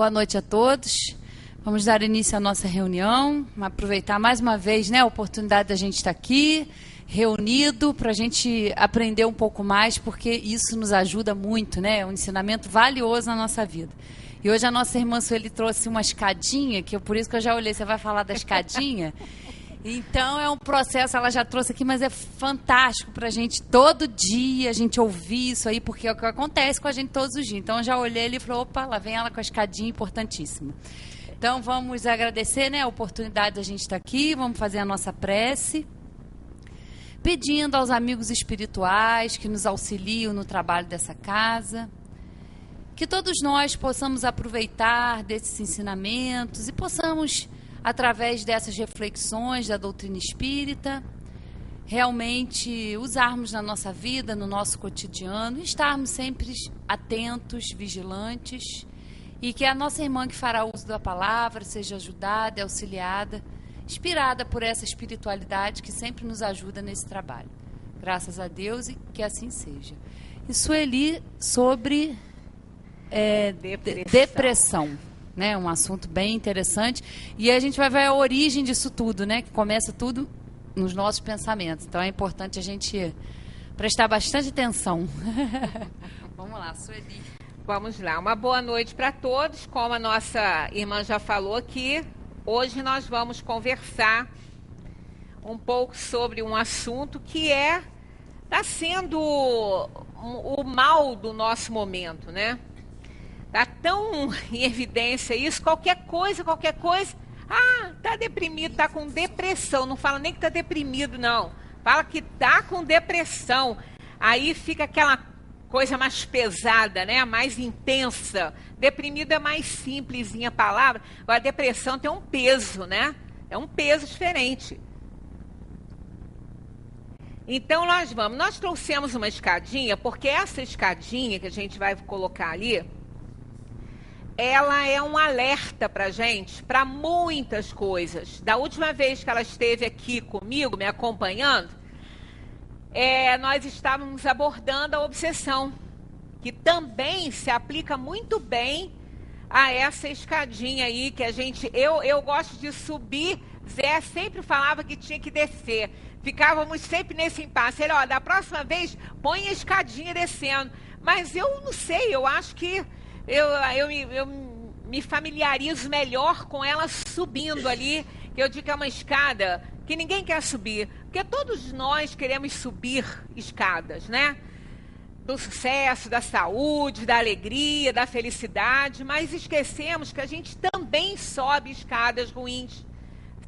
Boa noite a todos. Vamos dar início à nossa reunião, aproveitar mais uma vez, né, a oportunidade da gente estar aqui, reunido, para a gente aprender um pouco mais, porque isso nos ajuda muito, né? É um ensinamento valioso na nossa vida. E hoje a nossa irmã Sueli trouxe uma escadinha, por isso que eu já olhei, você vai falar da escadinha? Então é um processo, ela já trouxe aqui, mas é fantástico para a gente todo dia a gente ouvir isso aí, porque é o que acontece com a gente todos os dias. Então eu já olhei ali e falei, opa, lá vem ela com a escadinha importantíssima. Então vamos agradecer, né, a oportunidade da gente estar aqui, vamos fazer a nossa prece, pedindo aos amigos espirituais que nos auxiliam no trabalho dessa casa, que todos nós possamos aproveitar desses ensinamentos e possamos, através dessas reflexões da doutrina espírita, realmente usarmos na nossa vida, no nosso cotidiano, e estarmos sempre atentos, vigilantes, e que a nossa irmã que fará uso da palavra seja ajudada, auxiliada, inspirada por essa espiritualidade que sempre nos ajuda nesse trabalho. Graças a Deus e que assim seja. E Sueli, sobre depressão. Né, um assunto bem interessante, e a gente vai ver a origem disso tudo, né, que começa tudo nos nossos pensamentos, então é importante a gente prestar bastante atenção. Vamos lá, Sueli. Vamos lá, uma boa noite para todos. Como a nossa irmã já falou aqui, hoje nós vamos conversar um pouco sobre um assunto que está sendo o mal do nosso momento, né? Está tão em evidência isso, qualquer coisa, tá deprimido, tá com depressão, não fala nem que tá deprimido, não, fala que tá com depressão, aí fica aquela coisa mais pesada, né, mais intensa. Deprimido é mais simplesinha a palavra, agora depressão tem um peso, né, é um peso diferente. Então nós trouxemos uma escadinha, porque essa escadinha que a gente vai colocar ali, ela é um alerta para a gente, para muitas coisas. Da última vez que ela esteve aqui comigo, me acompanhando, nós estávamos abordando a obsessão, que também se aplica muito bem a essa escadinha aí, que eu gosto de subir, Zé sempre falava que tinha que descer. Ficávamos sempre nesse impasse. Ele, da próxima vez, põe a escadinha descendo. Mas eu não sei, eu acho que eu me familiarizo melhor com ela subindo ali, que eu digo que é uma escada que ninguém quer subir, porque todos nós queremos subir escadas, né? Do sucesso, da saúde, da alegria, da felicidade, mas esquecemos que a gente também sobe escadas ruins,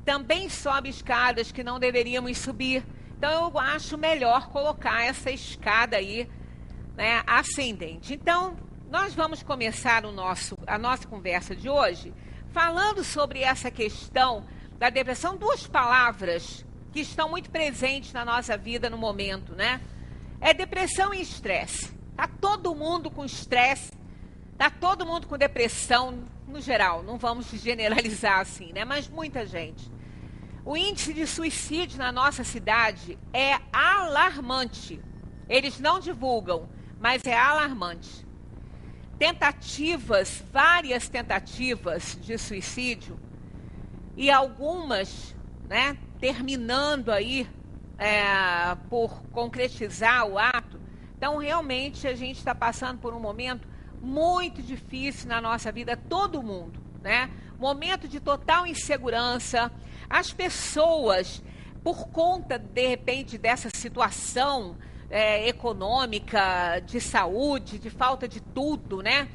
também sobe escadas que não deveríamos subir. Então eu acho melhor colocar essa escada aí, né, ascendente. Então nós vamos começar a nossa conversa de hoje falando sobre essa questão da depressão, duas palavras que estão muito presentes na nossa vida no momento, né? É depressão e estresse. Está todo mundo com estresse, está todo mundo com depressão, no geral, não vamos generalizar assim, né? Mas muita gente. O índice de suicídio na nossa cidade é alarmante. Eles não divulgam, mas é alarmante. Várias tentativas de suicídio, e algumas, né, terminando aí por concretizar o ato. Então, realmente, a gente está passando por um momento muito difícil na nossa vida, todo mundo, né? Momento de total insegurança. As pessoas, por conta, de repente, dessa situação econômica, de saúde, de falta de tudo, né?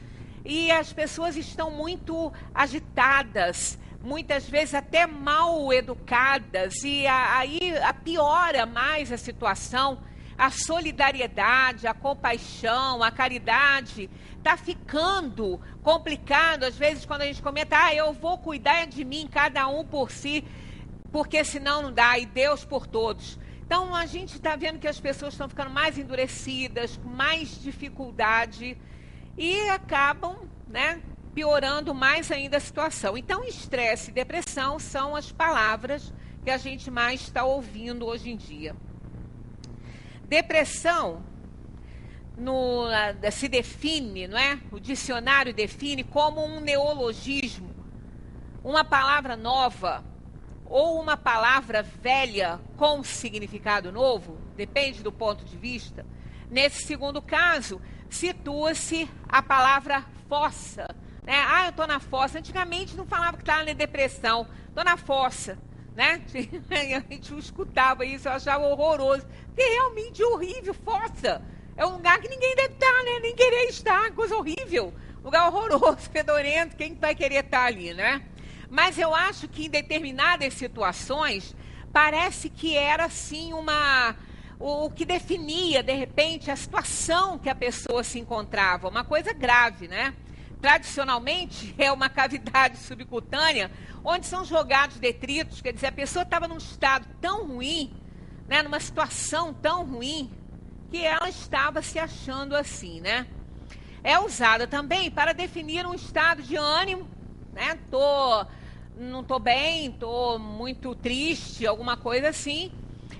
E as pessoas estão muito agitadas, muitas vezes até mal educadas, e aí piora mais a situação. A solidariedade, a compaixão, a caridade está ficando complicado. Às vezes, quando a gente comenta, eu vou cuidar de mim, cada um por si, porque senão não dá, e Deus por todos. Então, a gente está vendo que as pessoas estão ficando mais endurecidas, com mais dificuldade, e acabam, né, piorando mais ainda a situação. Então, estresse e depressão são as palavras que a gente mais está ouvindo hoje em dia. Depressão se define, não é? O dicionário define como um neologismo, uma palavra nova ou uma palavra velha com significado novo, depende do ponto de vista. Nesse segundo caso, situa-se a palavra fossa, né? Ah, eu estou na fossa. Antigamente não falava que estava na depressão, estou na fossa, né? A gente escutava isso, eu achava horroroso, porque é realmente horrível. Fossa é um lugar que ninguém deve estar, né? Nem querer estar, coisa horrível, lugar horroroso, fedorento, quem vai querer estar ali, né? Mas eu acho que em determinadas situações parece que era assim o que definia, de repente, a situação que a pessoa se encontrava, uma coisa grave, né? Tradicionalmente, é uma cavidade subcutânea onde são jogados detritos, quer dizer, a pessoa estava num estado tão ruim, né, numa situação tão ruim, que ela estava se achando assim, né? É usada também para definir um estado de ânimo, né? Não estou bem, estou muito triste, alguma coisa assim.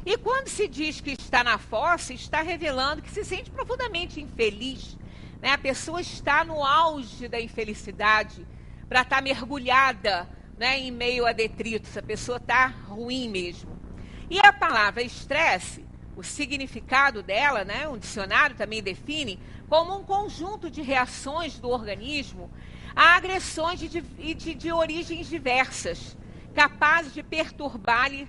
E quando se diz que está na fossa, está revelando que se sente profundamente infeliz, né? A pessoa está no auge da infelicidade, para estar mergulhada, né, em meio a detritos. A pessoa está ruim mesmo. E a palavra estresse, o significado dela, né, um dicionário também define como um conjunto de reações do organismo a agressões de origens diversas, capazes de perturbar-lhe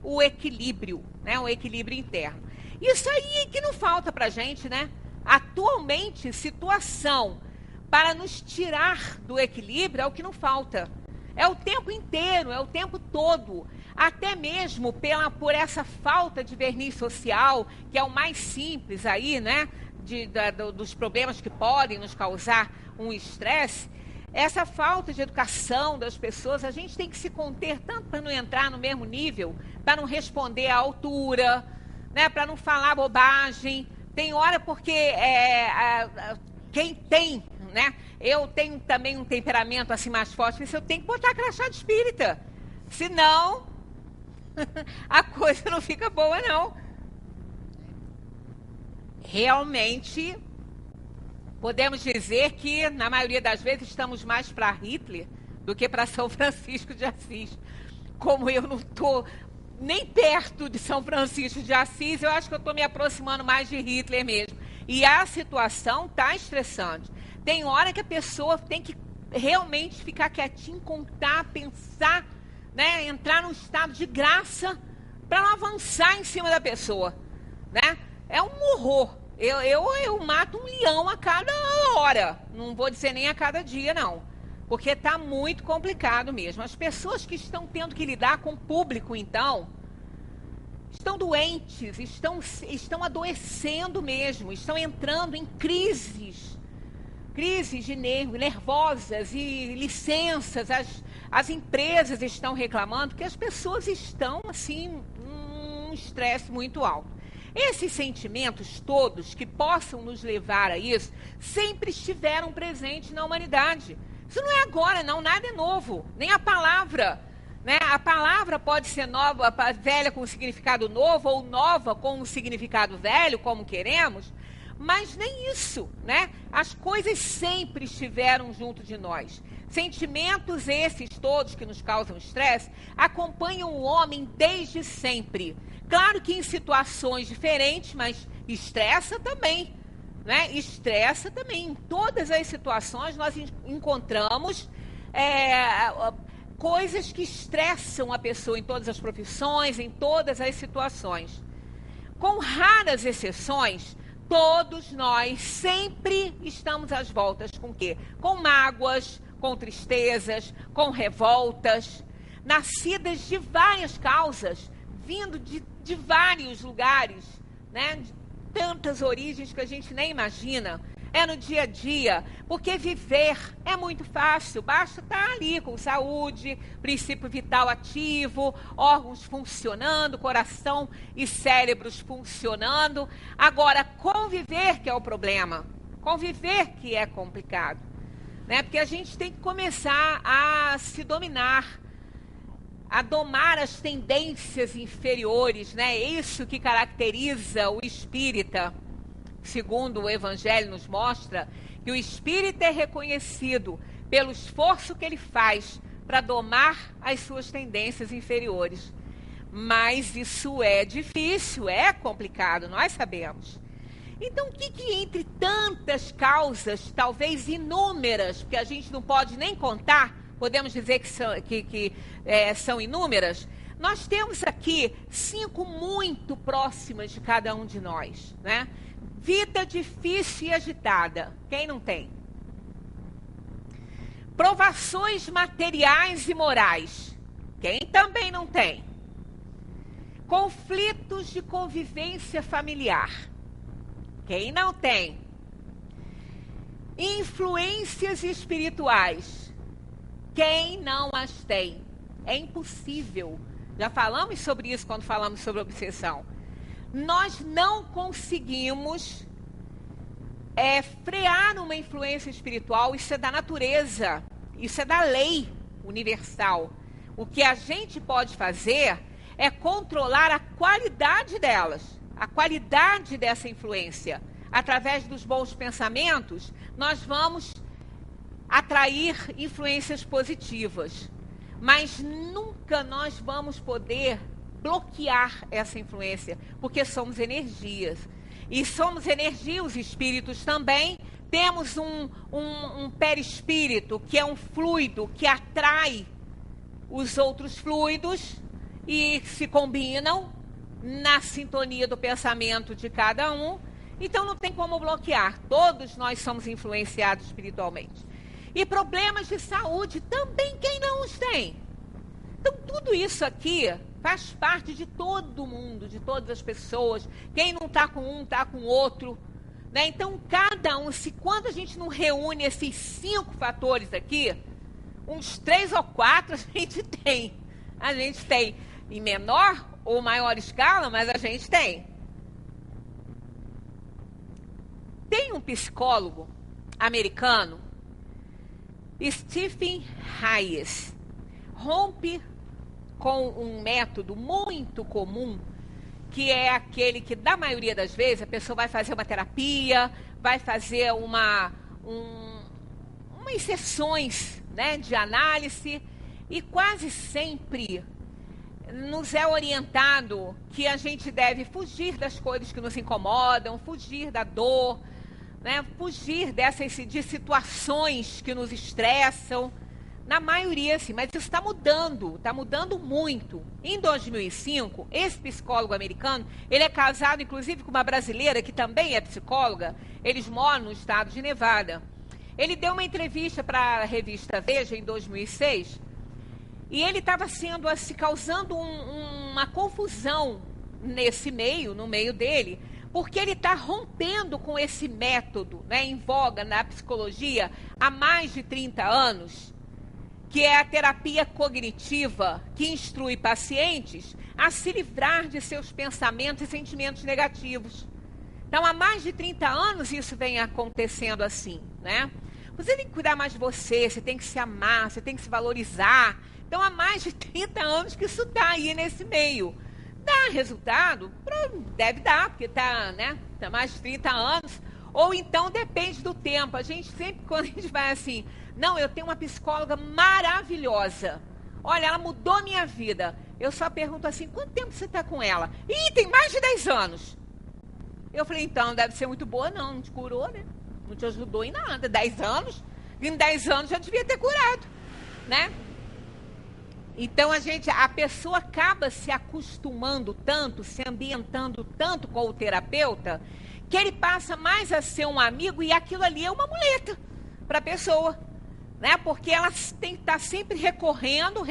o equilíbrio, né, o equilíbrio interno. Isso aí que não falta para a gente, né? Atualmente, situação para nos tirar do equilíbrio é o que não falta. É o tempo inteiro, é o tempo todo. Até mesmo por essa falta de verniz social, que é o mais simples aí, né? Dos problemas que podem nos causar um estresse. Essa falta de educação das pessoas, a gente tem que se conter tanto para não entrar no mesmo nível, para não responder à altura, né? Para não falar bobagem. Tem hora porque quem tem, né? Eu tenho também um temperamento assim mais forte, mas eu tenho que botar crachá de espírita. Senão, a coisa não fica boa, não. Realmente, podemos dizer que, na maioria das vezes, estamos mais para Hitler do que para São Francisco de Assis. Como eu não estou nem perto de São Francisco de Assis, eu acho que eu estou me aproximando mais de Hitler mesmo. E a situação está estressante. Tem hora que a pessoa tem que realmente ficar quietinha, contar, pensar, né? Entrar num estado de graça para não avançar em cima da pessoa, né? É um horror. Eu mato um leão a cada hora. Não vou dizer nem a cada dia, não. Porque está muito complicado mesmo. As pessoas que estão tendo que lidar com o público, então, estão doentes, estão adoecendo mesmo, estão entrando em crises de nervosas e licenças. As empresas estão reclamando que as pessoas estão, assim, num estresse muito alto. Esses sentimentos todos que possam nos levar a isso sempre estiveram presentes na humanidade. Isso não é agora, não, nada é novo, nem a palavra, né? A palavra pode ser nova, velha com um significado novo, ou nova com um significado velho, como queremos, mas nem isso, né? As coisas sempre estiveram junto de nós. Sentimentos esses todos que nos causam estresse acompanham o homem desde sempre. Claro que em situações diferentes, mas estressa também, né? Estressa também. Em todas as situações nós encontramos coisas que estressam a pessoa em todas as profissões, em todas as situações. Com raras exceções, todos nós sempre estamos às voltas com o quê? Com mágoas, com tristezas, com revoltas, nascidas de várias causas, vindo de vários lugares, né? De tantas origens que a gente nem imagina. É no dia a dia, porque viver é muito fácil, basta estar ali com saúde, princípio vital ativo, órgãos funcionando, coração e cérebros funcionando. Agora, conviver que é o problema, conviver que é complicado, né? Porque a gente tem que começar a se dominar, a domar as tendências inferiores, né? É isso que caracteriza o espírita. segundo o Evangelho nos mostra, que o espírito é reconhecido pelo esforço que ele faz para domar as suas tendências inferiores. Mas isso é difícil, é complicado, nós sabemos. Então, o que entre tantas causas, talvez inúmeras, porque a gente não pode nem contar, podemos dizer que são inúmeras, nós temos aqui 5 muito próximas de cada um de nós, né? Vida difícil e agitada, quem não tem? Provações materiais e morais, quem também não tem? Conflitos de convivência familiar, quem não tem? Influências espirituais, quem não as tem? É impossível. Já falamos sobre isso quando falamos sobre obsessão. Nós não conseguimos frear uma influência espiritual, isso é da natureza, isso é da lei universal. O que a gente pode fazer é controlar a qualidade delas, a qualidade dessa influência. Através dos bons pensamentos, nós vamos atrair influências positivas. Mas nunca nós vamos poder bloquear essa influência, porque somos energias. E somos energia, os espíritos também. Temos um perispírito, que é um fluido que atrai os outros fluidos e se combinam na sintonia do pensamento de cada um. Então não tem como bloquear. Todos nós somos influenciados espiritualmente. E problemas de saúde também quem não os tem. Então tudo isso aqui faz parte de todo mundo, de todas as pessoas. Quem não está com um, está com outro. Né? Então cada um, quando a gente não reúne esses 5 fatores aqui, uns 3 ou 4 a gente tem. A gente tem em menor ou maior escala, mas a gente tem. Tem um psicólogo americano, Stephen Hayes, rompe com um método muito comum, que é aquele que, da maioria das vezes, a pessoa vai fazer uma terapia, vai fazer umas sessões, né, de análise, e quase sempre nos é orientado que a gente deve fugir das coisas que nos incomodam, fugir da dor, né, fugir de situações que nos estressam. Na maioria, sim, mas isso está mudando muito. Em 2005, esse psicólogo americano, ele é casado, inclusive, com uma brasileira que também é psicóloga. Eles moram no estado de Nevada. Ele deu uma entrevista para a revista Veja, em 2006, e ele estava causando uma confusão no meio dele, porque ele está rompendo com esse método, né, em voga na psicologia há mais de 30 anos, que é a terapia cognitiva, que instrui pacientes a se livrar de seus pensamentos e sentimentos negativos. Então, há mais de 30 anos isso vem acontecendo assim, né? Você tem que cuidar mais de você, você tem que se amar, você tem que se valorizar. Então, há mais de 30 anos que isso está aí nesse meio. Dá resultado? Deve dar, porque está, né, tá mais de 30 anos. Ou então depende do tempo. A gente sempre, quando a gente vai assim, não, eu tenho uma psicóloga maravilhosa. Olha, ela mudou minha vida. Eu só pergunto assim, quanto tempo você está com ela? Ih, tem mais de 10 anos. Eu falei, então, deve ser muito boa, não te curou, né? Não te ajudou em nada. 10 anos? Em 10 anos já devia ter curado, né? Então, a pessoa acaba se acostumando tanto, se ambientando tanto com o terapeuta, que ele passa mais a ser um amigo e aquilo ali é uma muleta para a pessoa, né? Porque ela tem que estar sempre recorrendo,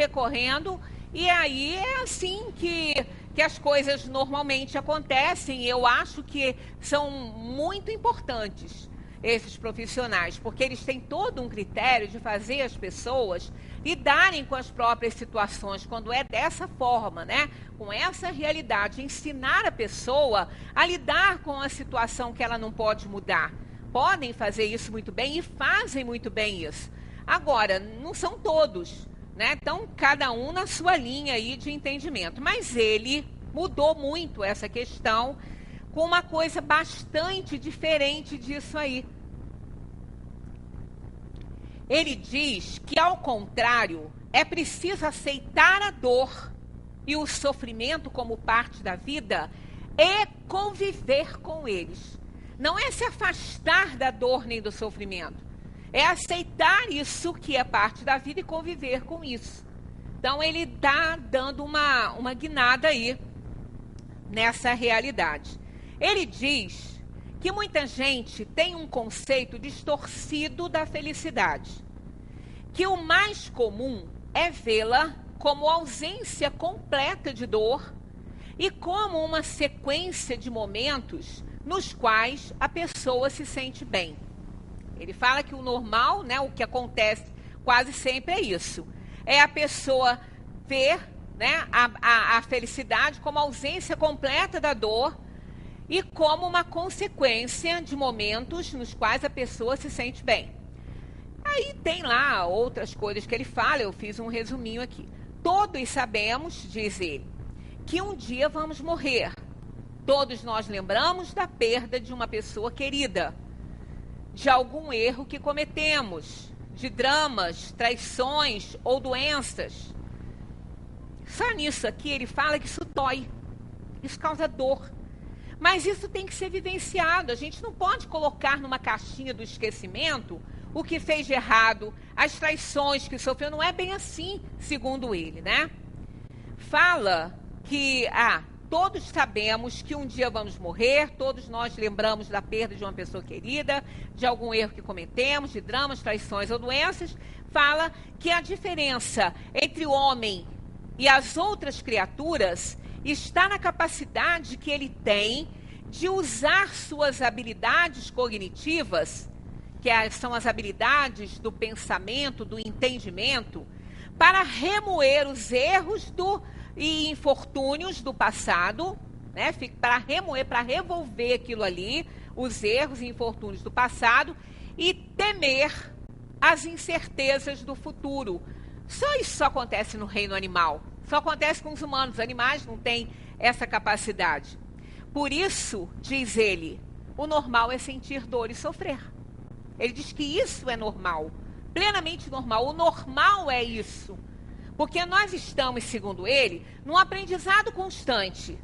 e aí é assim que as coisas normalmente acontecem. Eu acho que são muito importantes esses profissionais, porque eles têm todo um critério de fazer as pessoas lidarem com as próprias situações, quando é dessa forma, né? Com essa realidade, ensinar a pessoa a lidar com a situação que ela não pode mudar. Podem fazer isso muito bem e fazem muito bem isso. Agora, não são todos, né? Então, cada um na sua linha aí de entendimento. Mas ele mudou muito essa questão com uma coisa bastante diferente disso aí. Ele diz que, ao contrário, é preciso aceitar a dor e o sofrimento como parte da vida e conviver com eles. Não é se afastar da dor nem do sofrimento. É aceitar isso que é parte da vida e conviver com isso. Então, ele está dando uma guinada aí nessa realidade. Ele diz que muita gente tem um conceito distorcido da felicidade, que o mais comum é vê-la como ausência completa de dor e como uma sequência de momentos nos quais a pessoa se sente bem. Ele fala que o normal, né, o que acontece quase sempre é isso. É a pessoa ver, né, a felicidade como ausência completa da dor e como uma consequência de momentos nos quais a pessoa se sente bem. Aí tem lá outras coisas que ele fala, eu fiz um resuminho aqui. Todos sabemos, diz ele, que um dia vamos morrer. Todos nós lembramos da perda de uma pessoa querida, de algum erro que cometemos, de dramas, traições ou doenças. Só nisso aqui ele fala que isso dói, isso causa dor. Mas isso tem que ser vivenciado. A gente não pode colocar numa caixinha do esquecimento o que fez de errado, as traições que sofreu. Não é bem assim, segundo ele, né? Fala que todos sabemos que um dia vamos morrer, todos nós lembramos da perda de uma pessoa querida, de algum erro que cometemos, de dramas, traições ou doenças. Fala que a diferença entre o homem e as outras criaturas está na capacidade que ele tem de usar suas habilidades cognitivas, que são as habilidades do pensamento, do entendimento, para remoer os erros e infortúnios do passado, né? Para remover, para revolver aquilo ali, os erros e infortúnios do passado, e temer as incertezas do futuro. Só isso só acontece no reino animal. Só acontece com os humanos. Os animais não têm essa capacidade. Por isso, diz ele, o normal é sentir dor e sofrer. Ele diz que isso é normal, plenamente normal. O normal é isso. Porque nós estamos, segundo ele, num aprendizado constante.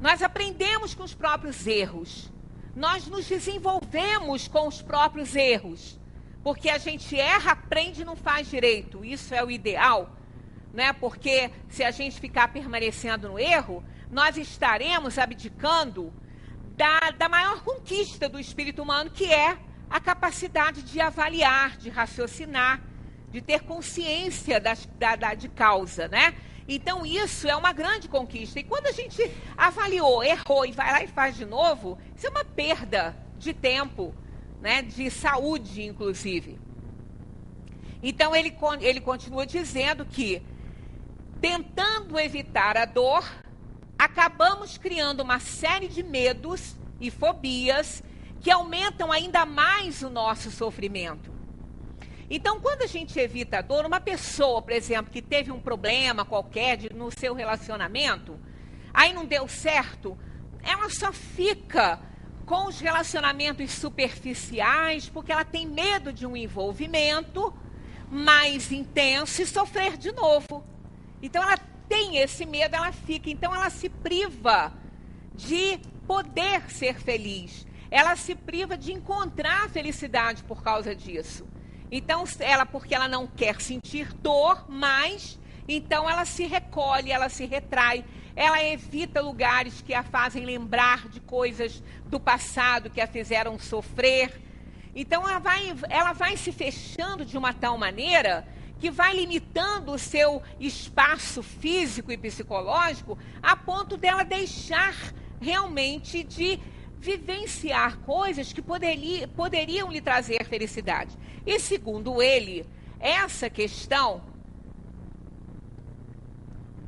Nós aprendemos com os próprios erros. Nós nos desenvolvemos com os próprios erros. Porque a gente erra, aprende e não faz direito. Isso é o ideal, né? Porque se a gente ficar permanecendo no erro, nós estaremos abdicando da maior conquista do espírito humano, que é a capacidade de avaliar, de raciocinar, de ter consciência de causa, né? Então, isso é uma grande conquista. E quando a gente avaliou, errou e vai lá e faz de novo, isso é uma perda de tempo, né? De saúde, inclusive. Então, ele continua dizendo que, tentando evitar a dor, acabamos criando uma série de medos e fobias que aumentam ainda mais o nosso sofrimento. Então, quando a gente evita a dor, uma pessoa, por exemplo, que teve um problema qualquer no seu relacionamento, aí não deu certo, ela só fica com os relacionamentos superficiais porque ela tem medo de um envolvimento mais intenso e sofrer de novo. Então, ela tem esse medo, ela fica. Então, ela se priva de poder ser feliz. Ela se priva de encontrar felicidade por causa disso. Então, porque ela não quer sentir dor, mas então ela se recolhe, ela se retrai, ela evita lugares que a fazem lembrar de coisas do passado que a fizeram sofrer. Então, ela vai se fechando de uma tal maneira que vai limitando o seu espaço físico e psicológico a ponto dela deixar realmente de vivenciar coisas que poderiam lhe trazer felicidade. E segundo ele, essa questão,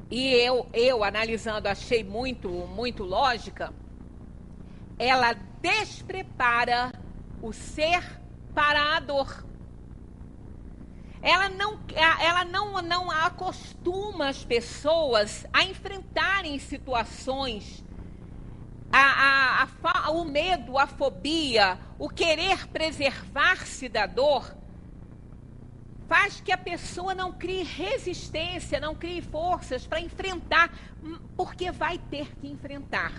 e eu analisando achei muito, muito lógica, ela desprepara o ser para a dor. Ela não acostuma as pessoas a enfrentarem situações, a o medo, a fobia, o querer preservar-se da dor, faz que a pessoa não crie resistência, não crie forças para enfrentar, porque vai ter que enfrentar.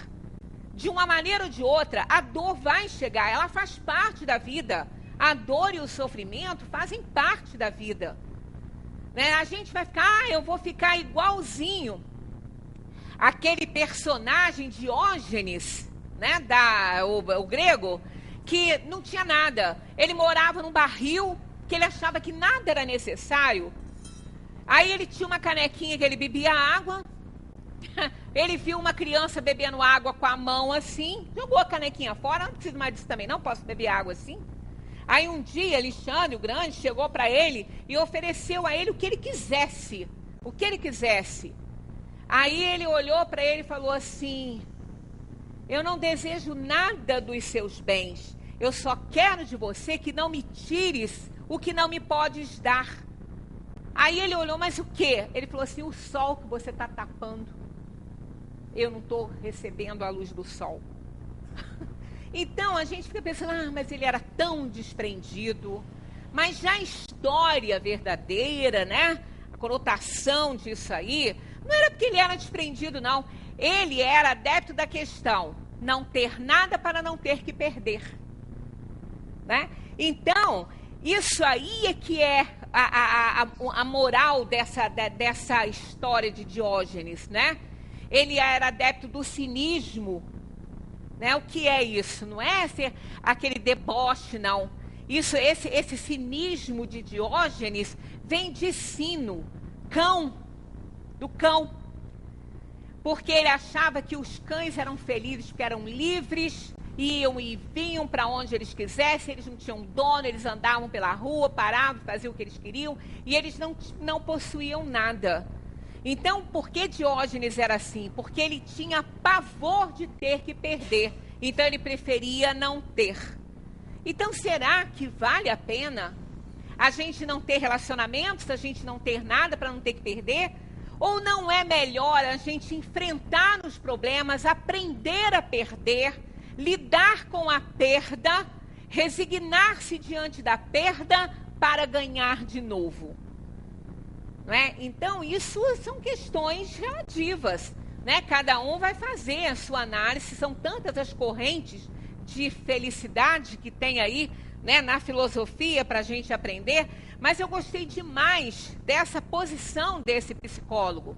De uma maneira ou de outra, a dor vai chegar, ela faz parte da vida. A dor e o sofrimento fazem parte da vida. Né? A gente vai ficar, eu vou ficar igualzinho aquele personagem Diógenes, né, o grego, que não tinha nada. Ele morava num barril, que ele achava que nada era necessário. Aí ele tinha uma canequinha que ele bebia água. Ele viu uma criança bebendo água com a mão assim, jogou a canequinha fora. Não preciso mais disso também, não posso beber água assim. Aí um dia Alexandre o Grande chegou para ele e ofereceu a ele o que ele quisesse. O que ele quisesse. Aí ele olhou para ele e falou assim: eu não desejo nada dos seus bens. Eu só quero de você que não me tires o que não me podes dar. Aí ele olhou, mas o quê? Ele falou assim: o sol que você está tapando. Eu não estou recebendo a luz do sol. Então a gente fica pensando, mas ele era tão desprendido. Mas já a história verdadeira, né? A conotação disso aí, não era porque ele era desprendido, não. Ele era adepto da questão, não ter nada para não ter que perder. Né? Então, isso aí é que é a moral dessa história de Diógenes, né? Ele era adepto do cinismo. Né? O que é isso? Não é aquele deboche, não. Esse cinismo de Diógenes vem de sino, cão, do cão. Porque ele achava que os cães eram felizes, porque eram livres, iam e vinham para onde eles quisessem, eles não tinham dono, eles andavam pela rua, paravam, faziam o que eles queriam, e eles não possuíam nada. Então, por que Diógenes era assim? Porque ele tinha pavor de ter que perder. Então, ele preferia não ter. Então, será que vale a pena a gente não ter relacionamentos, a gente não ter nada para não ter que perder? Ou não é melhor a gente enfrentar os problemas, aprender a perder, lidar com a perda, resignar-se diante da perda para ganhar de novo? Não é? Então, isso são questões relativas. Né? Cada um vai fazer a sua análise. São tantas as correntes de felicidade que tem aí, né, na filosofia para a gente aprender. Mas eu gostei demais dessa posição desse psicólogo.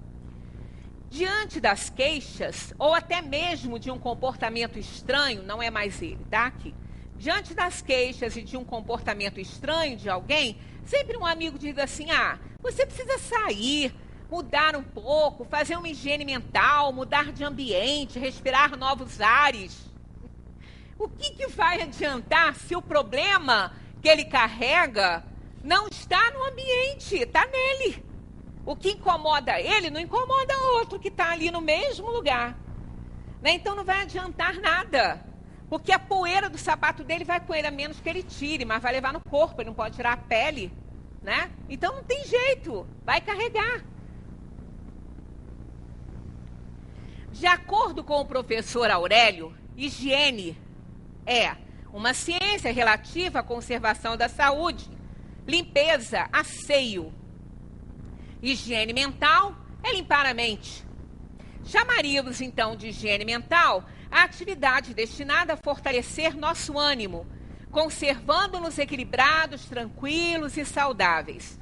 Diante das queixas, ou até mesmo de um comportamento estranho, não é mais ele, tá? Aqui. Diante das queixas e de um comportamento estranho de alguém, sempre um amigo diz assim: você precisa sair, mudar um pouco, fazer uma higiene mental, mudar de ambiente, respirar novos ares. O que vai adiantar se o problema que ele carrega não está no ambiente, está nele? O que incomoda ele não incomoda outro que está ali no mesmo lugar. Né? Então não vai adiantar nada. Porque a poeira do sapato dele vai com ele, a menos que ele tire, mas vai levar no corpo, ele não pode tirar a pele. Né? Então não tem jeito, vai carregar. De acordo com o professor Aurélio, higiene é uma ciência relativa à conservação da saúde, limpeza, asseio. Higiene mental é limpar a mente. Chamaríamos então de higiene mental a atividade destinada a fortalecer nosso ânimo, conservando-nos equilibrados, tranquilos e saudáveis.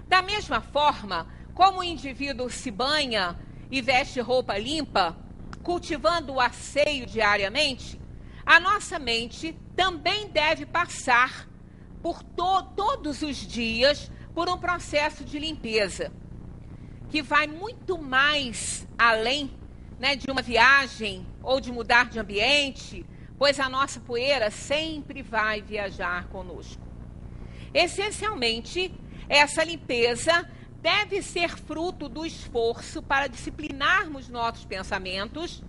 Da mesma forma, como o indivíduo se banha e veste roupa limpa, cultivando o asseio diariamente, a nossa mente também deve passar por todos os dias por um processo de limpeza, que vai muito mais além, né, de uma viagem ou de mudar de ambiente, pois a nossa poeira sempre vai viajar conosco. Essencialmente, essa limpeza deve ser fruto do esforço para disciplinarmos nossos pensamentos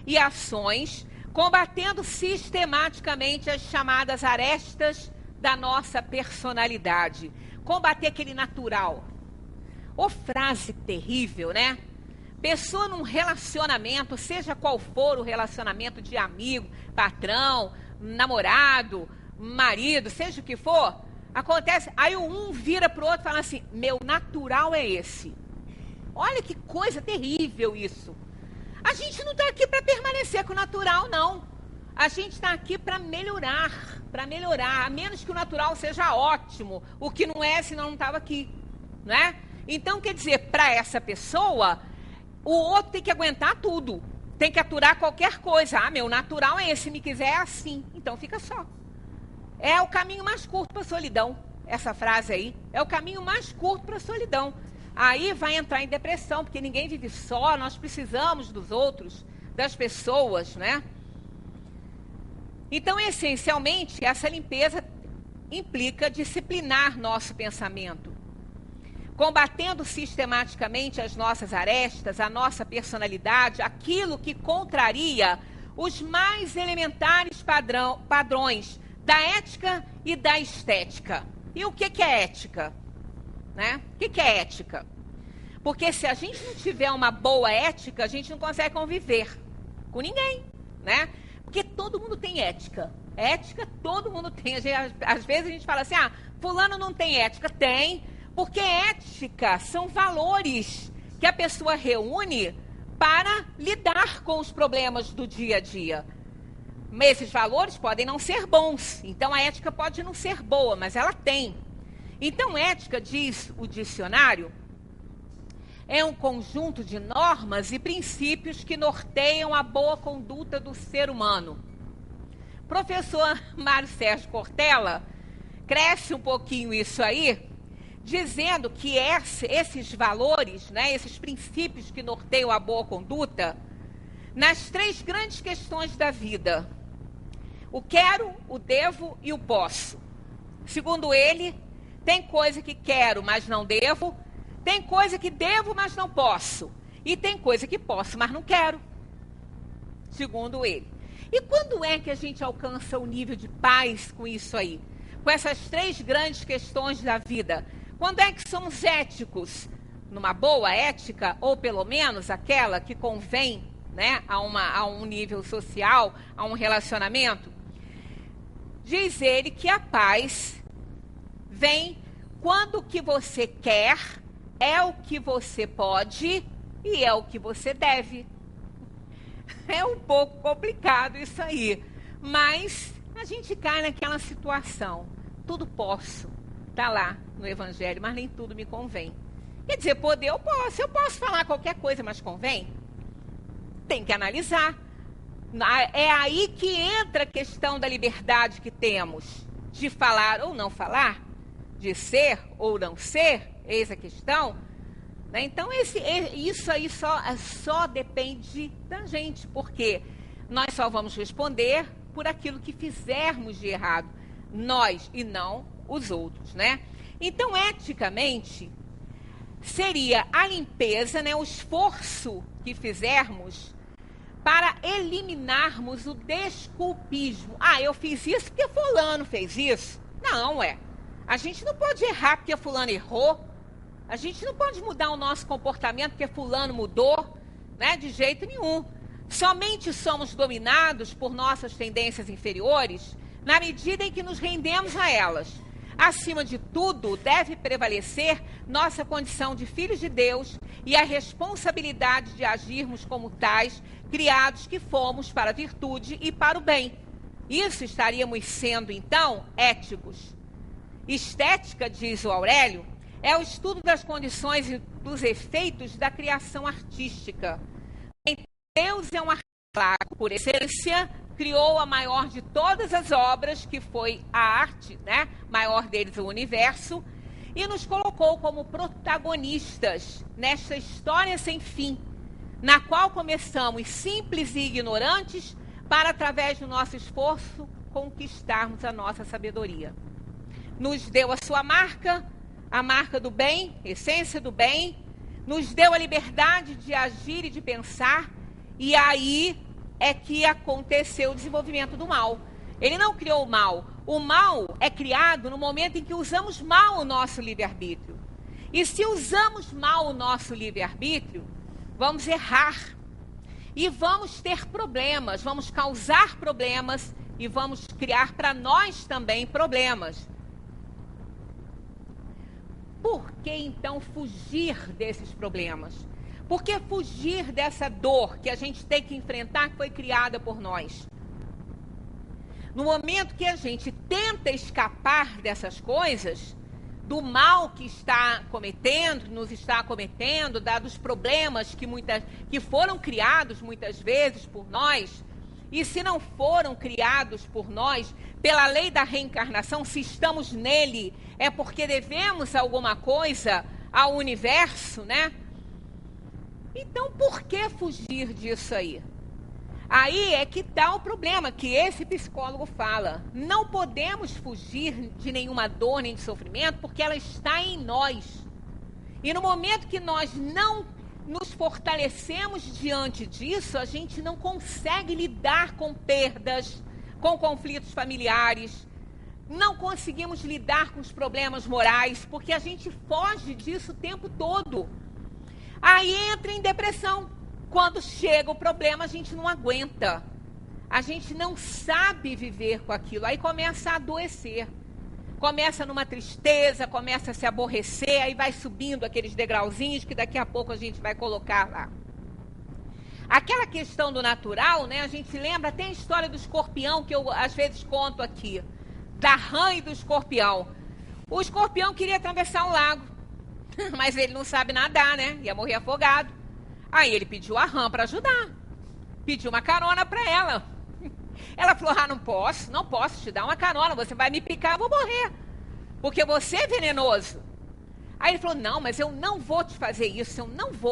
e ações, combatendo sistematicamente as chamadas arestas da nossa personalidade. Combater aquele natural. Ô frase terrível, né? Pessoa num relacionamento, seja qual for o relacionamento de amigo, patrão, namorado, marido, seja o que for, acontece, aí um vira pro outro e fala assim, meu natural é esse. Olha que coisa terrível isso. A gente não está aqui para permanecer com o natural, não. A gente está aqui para melhorar, a menos que o natural seja ótimo. O que não é, senão não estava aqui, né? Então, quer dizer, para essa pessoa, o outro tem que aguentar tudo, tem que aturar qualquer coisa. Ah, meu natural é esse, se me quiser é assim. Então, fica só. É o caminho mais curto para a solidão. Essa frase aí é o caminho mais curto para a solidão. Aí vai entrar em depressão, porque ninguém vive só, nós precisamos dos outros, das pessoas, né? Então, essencialmente, essa limpeza implica disciplinar nosso pensamento, combatendo sistematicamente as nossas arestas, a nossa personalidade, aquilo que contraria os mais elementares padrões da ética e da estética. E o que é ética? Né? O que é ética? Porque se a gente não tiver uma boa ética, a gente não consegue conviver com ninguém, né? Porque todo mundo tem ética. Ética todo mundo tem. Às vezes a gente fala assim, fulano não tem ética. Tem, porque ética são valores que a pessoa reúne para lidar com os problemas do dia a dia. Mas esses valores podem não ser bons. Então a ética pode não ser boa, mas ela tem. Então, ética, diz o dicionário, é um conjunto de normas e princípios que norteiam a boa conduta do ser humano. Professor Mário Sérgio Cortella cresce um pouquinho isso aí, dizendo que esses valores, né, esses princípios que norteiam a boa conduta, nas 3 grandes questões da vida: o quero, o devo e o posso. Segundo ele, tem coisa que quero, mas não devo. Tem coisa que devo, mas não posso. E tem coisa que posso, mas não quero. Segundo ele. E quando é que a gente alcança o nível de paz com isso aí? Com essas 3 grandes questões da vida? Quando é que somos éticos? Numa boa ética, ou pelo menos aquela que convém, né, a um nível social, a um relacionamento? Diz ele que a paz vem quando o que você quer é o que você pode e é o que você deve. É um pouco complicado isso aí, mas a gente cai naquela situação. Tudo posso, está lá no Evangelho, mas nem tudo me convém. Quer dizer, poder eu posso falar qualquer coisa, mas convém? Tem que analisar. É aí que entra a questão da liberdade que temos, de falar ou não falar, de ser ou não ser, eis a questão, né? Então, isso aí só depende da gente, porque nós só vamos responder por aquilo que fizermos de errado, nós e não os outros, né? Então, eticamente, seria a limpeza, né, o esforço que fizermos para eliminarmos o desculpismo. Eu fiz isso porque fulano fez isso. Não, a gente não pode errar porque fulano errou. A gente não pode mudar o nosso comportamento porque fulano mudou, né? De jeito nenhum. Somente somos dominados por nossas tendências inferiores na medida em que nos rendemos a elas. Acima de tudo, deve prevalecer nossa condição de filhos de Deus e a responsabilidade de agirmos como tais, criados que fomos para a virtude e para o bem. Isso estaríamos sendo, então, éticos. Estética, diz o Aurélio, é o estudo das condições e dos efeitos da criação artística. Deus é um artista, por essência, criou a maior de todas as obras, que foi a arte, né? Maior deles o universo, e nos colocou como protagonistas nesta história sem fim, na qual começamos simples e ignorantes para, através do nosso esforço, conquistarmos a nossa sabedoria. Nos deu a sua marca, a marca do bem, essência do bem, nos deu a liberdade de agir e de pensar, e aí é que aconteceu o desenvolvimento do mal. Ele não criou o mal. O mal é criado no momento em que usamos mal o nosso livre-arbítrio. E se usamos mal o nosso livre-arbítrio, vamos errar e vamos ter problemas, vamos causar problemas e vamos criar para nós também problemas. Por que então fugir desses problemas? Por que fugir dessa dor que a gente tem que enfrentar, que foi criada por nós? No momento que a gente tenta escapar dessas coisas, do mal que está cometendo, nos está cometendo, dos problemas que foram criados muitas vezes por nós, e se não foram criados por nós, pela lei da reencarnação, se estamos nele, é porque devemos alguma coisa ao universo, né? Então, por que fugir disso aí? Aí é que está o problema, que esse psicólogo fala. Não podemos fugir de nenhuma dor nem de sofrimento, porque ela está em nós. E no momento que nós não nos fortalecemos diante disso, a gente não consegue lidar com perdas, com conflitos familiares, não conseguimos lidar com os problemas morais, porque a gente foge disso o tempo todo. Aí entra em depressão. Quando chega o problema, a gente não aguenta. A gente não sabe viver com aquilo. Aí começa a adoecer. Começa numa tristeza, começa a se aborrecer, aí vai subindo aqueles degrauzinhos que daqui a pouco a gente vai colocar lá. Aquela questão do natural, né? A gente lembra até a história do escorpião, que eu às vezes conto aqui. Da rã e do escorpião. O escorpião queria atravessar um lago, mas ele não sabe nadar, né? Ia morrer afogado. Aí ele pediu a rã para ajudar. Pediu uma carona para ela. Ela falou, não posso te dar uma carona, você vai me picar, eu vou morrer. Porque você é venenoso. Aí ele falou, não, mas eu não vou te fazer isso,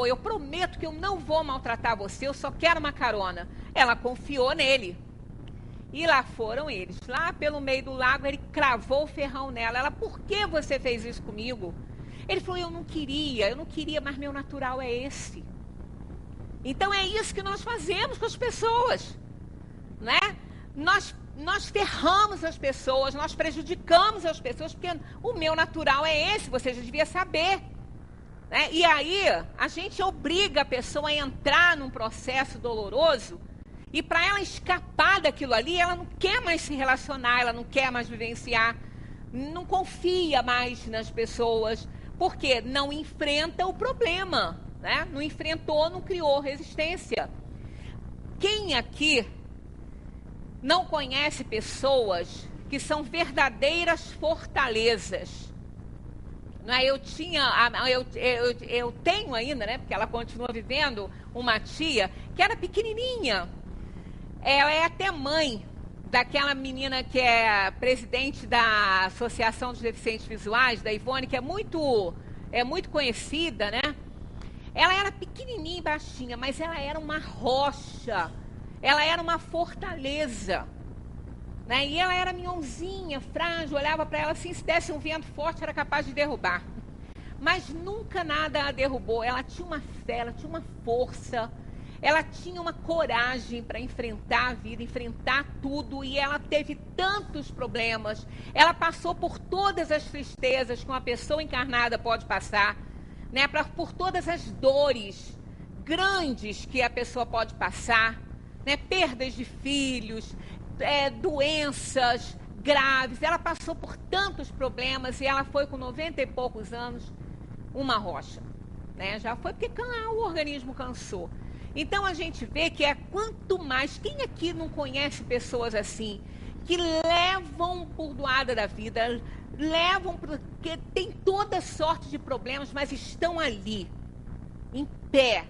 eu prometo que eu não vou maltratar você, eu só quero uma carona. Ela confiou nele. E lá foram eles. Lá pelo meio do lago, ele cravou o ferrão nela. Ela, por que você fez isso comigo? Ele falou, eu não queria, mas meu natural é esse. Então é isso que nós fazemos com as pessoas, né? Nós ferramos as pessoas, nós prejudicamos as pessoas, porque o meu natural é esse, você já devia saber, né? E aí a gente obriga a pessoa a entrar num processo doloroso, e para ela escapar daquilo ali, ela não quer mais se relacionar, ela não quer mais vivenciar, não confia mais nas pessoas, porque não enfrenta o problema, né? Não enfrentou, não criou resistência. Quem aqui não conhece pessoas que são verdadeiras fortalezas? Não é? Eu tenho ainda, né? Porque ela continua vivendo, uma tia que era pequenininha. Ela é até mãe daquela menina que é presidente da Associação dos Deficientes Visuais, da Ivone, que é muito conhecida, né? Ela era pequenininha e baixinha, mas ela era uma rocha, ela era uma fortaleza, né? E ela era minhonzinha, frágil, olhava para ela assim, se desse um vento forte, era capaz de derrubar. Mas nunca nada a derrubou, ela tinha uma fé, ela tinha uma força, ela tinha uma coragem para enfrentar a vida, enfrentar tudo, e ela teve tantos problemas, ela passou por todas as tristezas que uma pessoa encarnada pode passar, né, por todas as dores grandes que a pessoa pode passar, né, perdas de filhos, doenças graves. Ela passou por tantos problemas e ela foi com 90 e poucos anos uma rocha, né? Já foi porque o organismo cansou. Então a gente vê que quanto mais, quem aqui não conhece pessoas assim, que levam por doada da vida, levam porque tem toda sorte de problemas, mas estão ali, em pé,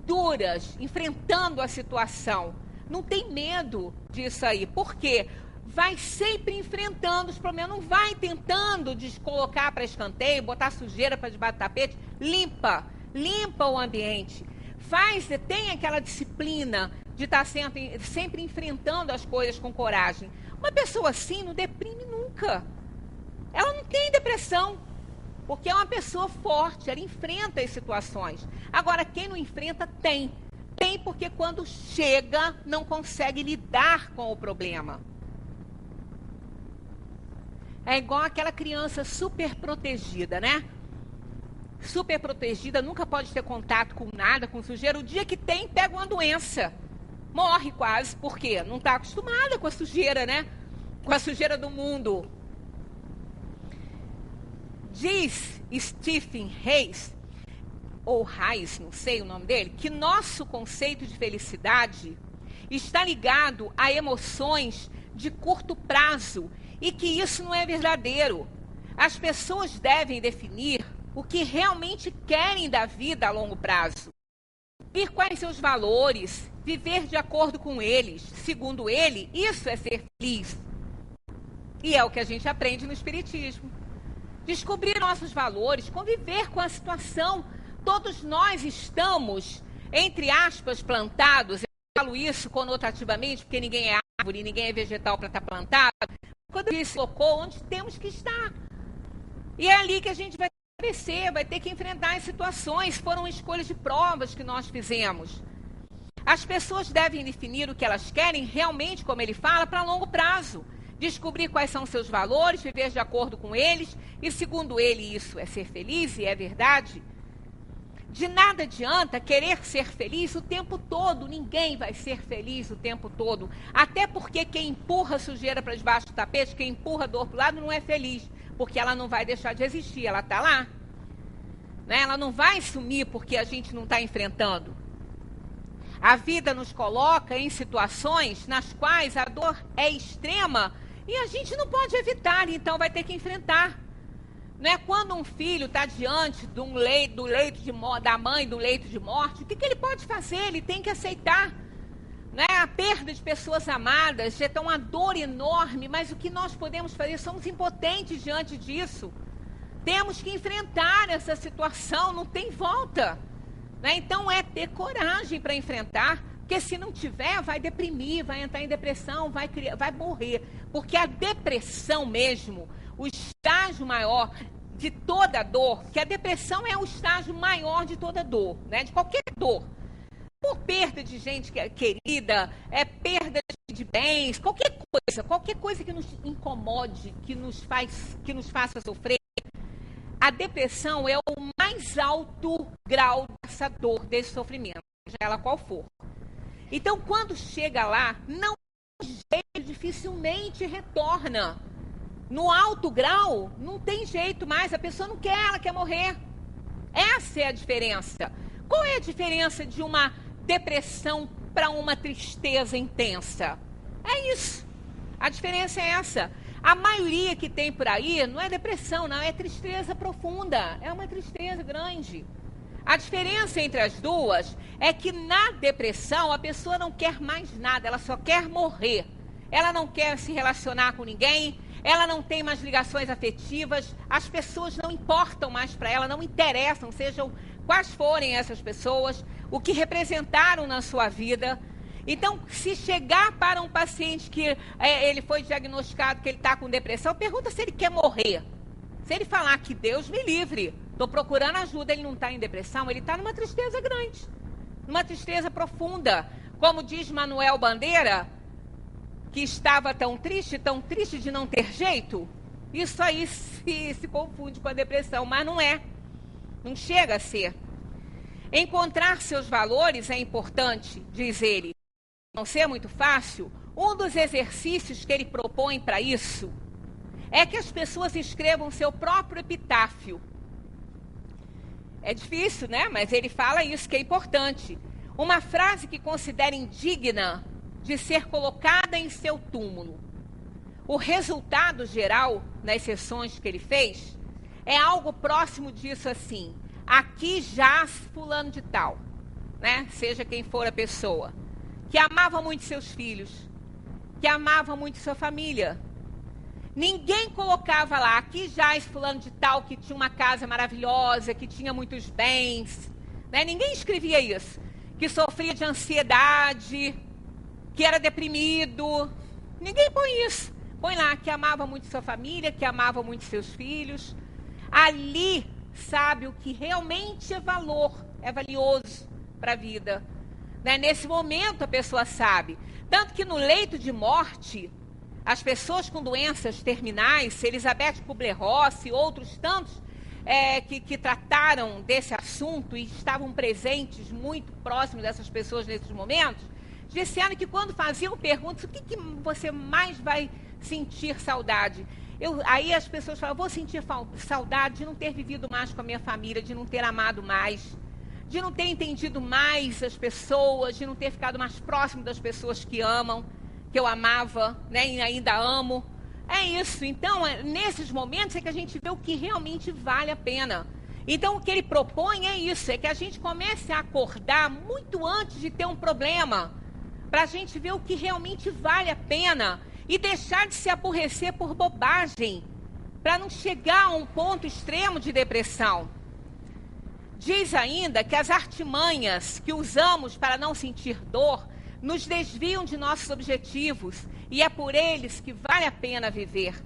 duras, enfrentando a situação. Não tem medo disso aí. Por quê? Vai sempre enfrentando os problemas, não vai tentando descolocar para escanteio, botar sujeira para debaixo do tapete. Limpa o ambiente. Tem aquela disciplina de estar sempre enfrentando as coisas com coragem. Uma pessoa assim não deprime nunca. Ela não tem depressão, porque é uma pessoa forte, ela enfrenta as situações. Agora, quem não enfrenta, tem. Tem porque quando chega, não consegue lidar com o problema. É igual aquela criança super protegida, né? super protegida, nunca pode ter contato com nada, com sujeira. O dia que tem, pega uma doença. Morre quase, por quê? Não está acostumada com a sujeira, né? Com a sujeira do mundo. Diz Stephen Hayes, ou Hayes, não sei o nome dele, que nosso conceito de felicidade está ligado a emoções de curto prazo e que isso não é verdadeiro. As pessoas devem definir o que realmente querem da vida a longo prazo. Ver quais seus valores, viver de acordo com eles. Segundo ele, isso é ser feliz. E é o que a gente aprende no Espiritismo. Descobrir nossos valores, conviver com a situação. Todos nós estamos, entre aspas, plantados. Eu falo isso conotativamente, porque ninguém é árvore, ninguém é vegetal para estar plantado. Quando ele se colocou, onde temos que estar. E é ali que a gente vai crescer, vai ter que enfrentar as situações. Foram escolhas de provas que nós fizemos. As pessoas devem definir o que elas querem realmente, como ele fala, para longo prazo. Descobrir quais são seus valores, viver de acordo com eles. E segundo ele, isso é ser feliz e é verdade. De nada adianta querer ser feliz o tempo todo. Ninguém vai ser feliz o tempo todo. Até porque quem empurra a sujeira para debaixo do tapete, quem empurra a dor para o lado, não é feliz. Porque ela não vai deixar de existir, ela está lá. Né? Ela não vai sumir porque a gente não está enfrentando. A vida nos coloca em situações nas quais a dor é extrema e a gente não pode evitar, então vai ter que enfrentar. Não é quando um filho está diante de da mãe do leito de morte, o que ele pode fazer? Ele tem que aceitar. Né? A perda de pessoas amadas é uma dor enorme, mas o que nós podemos fazer? Somos impotentes diante disso. Temos que enfrentar essa situação, não tem volta. Né? Então é ter coragem para enfrentar, porque se não tiver, vai deprimir, vai entrar em depressão, vai morrer. Porque a depressão mesmo, o estágio maior de toda dor, que a depressão é o estágio maior de toda dor, né? De qualquer dor. Por perda de gente querida, perda de bens, qualquer coisa que nos incomode, que nos faça sofrer. A depressão é o mais alto grau dessa dor, desse sofrimento, seja ela qual for. Então, quando chega lá, não tem jeito, dificilmente retorna. No alto grau, não tem jeito mais, a pessoa não quer, ela quer morrer. Essa é a diferença. Qual é a diferença de uma depressão para uma tristeza intensa? É isso. A diferença é essa. A maioria que tem por aí não é depressão, não, é tristeza profunda. É uma tristeza grande. A diferença entre as duas é que na depressão a pessoa não quer mais nada, ela só quer morrer. Ela não quer se relacionar com ninguém, ela não tem mais ligações afetivas, as pessoas não importam mais para ela, não interessam, sejam quais forem essas pessoas, o que representaram na sua vida. Então, se chegar para um paciente que ele foi diagnosticado que ele está com depressão, pergunta se ele quer morrer. Se ele falar que Deus me livre, estou procurando ajuda, ele não está em depressão, ele está numa tristeza grande, numa tristeza profunda. Como diz Manuel Bandeira, que estava tão triste de não ter jeito, isso aí se confunde com a depressão, mas não é. Não chega a ser. Encontrar seus valores é importante, diz ele. Não ser muito fácil, um dos exercícios que ele propõe para isso é que as pessoas escrevam seu próprio epitáfio. É difícil, né? Mas ele fala isso, que é importante. Uma frase que considera indigna de ser colocada em seu túmulo. O resultado geral, nas sessões que ele fez, é algo próximo disso assim. Aqui jaz fulano de tal, né? Seja quem for a pessoa. Que amava muito seus filhos, que amava muito sua família. Ninguém colocava lá, aqui jaz fulano de tal, que tinha uma casa maravilhosa, que tinha muitos bens. Né? Ninguém escrevia isso. Que sofria de ansiedade, que era deprimido. Ninguém põe isso. Põe lá, que amava muito sua família, que amava muito seus filhos. Ali sabe o que realmente é valor, é valioso para a vida. Né? Nesse momento a pessoa sabe. Tanto que no leito de morte, as pessoas com doenças terminais, Elizabeth Kubler-Ross e outros tantos, que trataram desse assunto e estavam presentes muito próximos dessas pessoas nesses momentos, disseram que quando faziam perguntas, o que você mais vai sentir saudade? Aí as pessoas falam, vou sentir saudade de não ter vivido mais com a minha família, de não ter amado mais, de não ter entendido mais as pessoas, de não ter ficado mais próximo das pessoas que amam, que eu amava, né, e ainda amo. É isso. Então, nesses momentos é que a gente vê o que realmente vale a pena. Então, o que ele propõe é isso, é que a gente comece a acordar muito antes de ter um problema, para a gente ver o que realmente vale a pena e deixar de se aborrecer por bobagem, para não chegar a um ponto extremo de depressão. Diz ainda que as artimanhas que usamos para não sentir dor nos desviam de nossos objetivos e é por eles que vale a pena viver.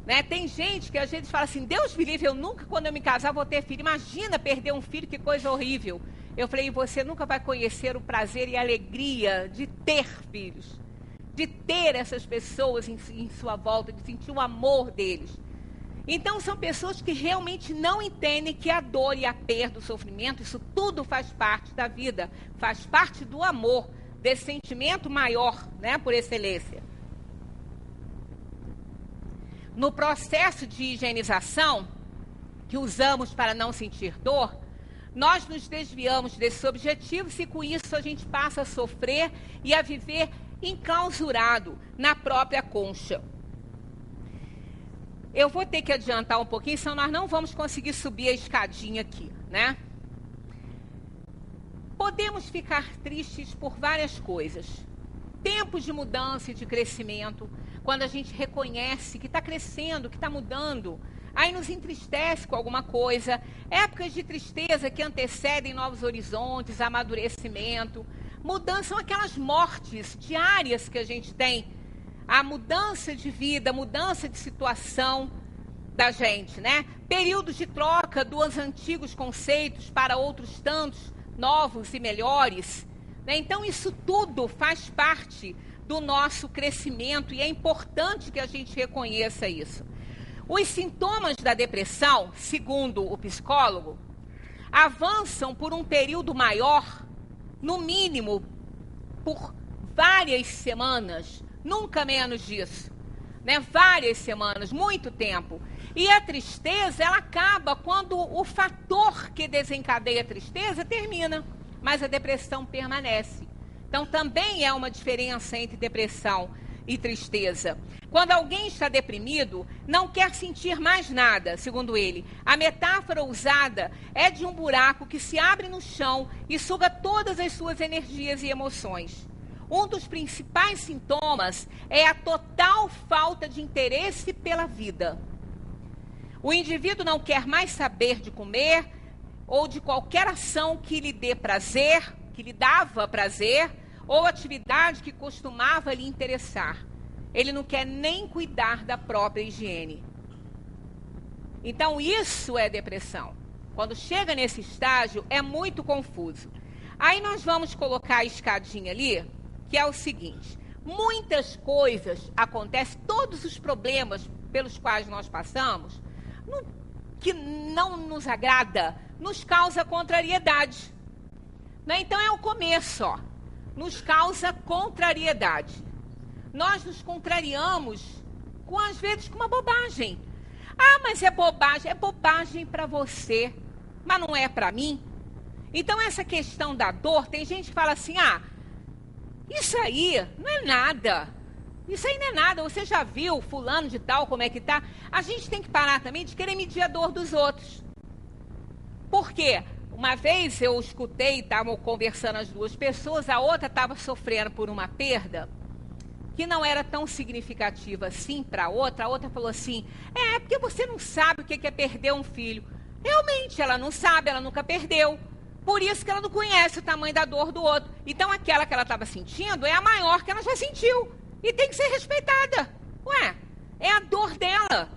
Né? Tem gente que às vezes fala assim, Deus me livre, eu nunca, quando eu me casar, vou ter filho. Imagina perder um filho, que coisa horrível. Eu falei, você nunca vai conhecer o prazer e a alegria de ter filhos, de ter essas pessoas em sua volta, de sentir o amor deles. Então, são pessoas que realmente não entendem que a dor e a perda, o sofrimento, isso tudo faz parte da vida, faz parte do amor, desse sentimento maior, né, por excelência. No processo de higienização que usamos para não sentir dor, nós nos desviamos desses objetivos e com isso a gente passa a sofrer e a viver enclausurado na própria concha. Eu vou ter que adiantar um pouquinho, senão nós não vamos conseguir subir a escadinha aqui, né? Podemos ficar tristes por várias coisas. Tempos de mudança e de crescimento, quando a gente reconhece que está crescendo, que está mudando, aí nos entristece com alguma coisa. Épocas de tristeza que antecedem novos horizontes, amadurecimento. Mudança são aquelas mortes diárias que a gente tem. A mudança de vida, mudança de situação da gente, né? Períodos de troca dos antigos conceitos para outros tantos novos e melhores, né? Então isso tudo faz parte do nosso crescimento e é importante que a gente reconheça isso. Os sintomas da depressão, segundo o psicólogo, avançam por um período maior, no mínimo por várias semanas, nunca menos disso, né? Várias semanas, muito tempo. E a tristeza, ela acaba quando o fator que desencadeia a tristeza termina, mas a depressão permanece. Então, também é uma diferença entre depressão e tristeza. Quando alguém está deprimido, não quer sentir mais nada, segundo ele. A metáfora usada é de um buraco que se abre no chão e suga todas as suas energias e emoções. Um dos principais sintomas é a total falta de interesse pela vida. O indivíduo não quer mais saber de comer ou de qualquer ação que lhe dê prazer, que lhe dava prazer, ou atividade que costumava lhe interessar. Ele não quer nem cuidar da própria higiene. Então, isso é depressão. Quando chega nesse estágio, é muito confuso. Aí nós vamos colocar a escadinha ali, que é o seguinte: muitas coisas acontecem, todos os problemas pelos quais nós passamos, que não nos agrada, nos causa contrariedade. Né? Então é o começo, ó. Nos causa contrariedade. Nós nos contrariamos, às vezes, com uma bobagem. Ah, mas é bobagem para você, mas não é para mim. Então essa questão da dor, tem gente que fala assim, isso aí não é nada. Isso aí não é nada, você já viu fulano de tal, como é que tá? A gente tem que parar também de querer medir a dor dos outros. Por quê? Uma vez eu escutei, estavam conversando as duas pessoas, a outra estava sofrendo por uma perda que não era tão significativa assim para a outra falou assim, porque você não sabe o que é perder um filho. Realmente, ela não sabe, ela nunca perdeu. Por isso que ela não conhece o tamanho da dor do outro. Então, aquela que ela estava sentindo é a maior que ela já sentiu. E tem que ser respeitada. Ué, é a dor dela.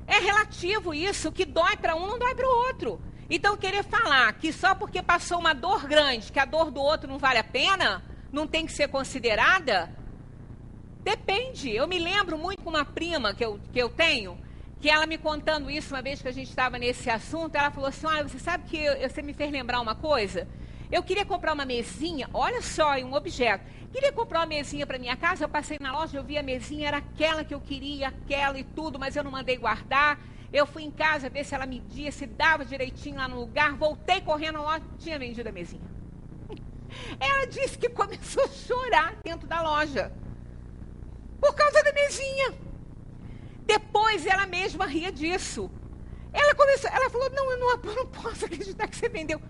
É relativo isso. O que dói para um não dói para o outro. Então, querer falar que só porque passou uma dor grande, que a dor do outro não vale a pena, não tem que ser considerada, depende. Eu me lembro muito com uma prima que eu tenho, que ela me contando isso uma vez que a gente estava nesse assunto, ela falou assim, olha, você sabe que você me fez lembrar uma coisa? Eu queria comprar uma mesinha, olha só, um objeto. Queria comprar uma mesinha para minha casa, eu passei na loja, eu vi a mesinha, era aquela que eu queria, aquela e tudo, mas eu não mandei guardar. Eu fui em casa ver se ela media, se dava direitinho lá no lugar, voltei correndo na loja, tinha vendido a mesinha. Ela disse que começou a chorar dentro da loja, por causa da mesinha. Depois ela mesma ria disso. Ela falou, não, eu não posso acreditar que você vendeu.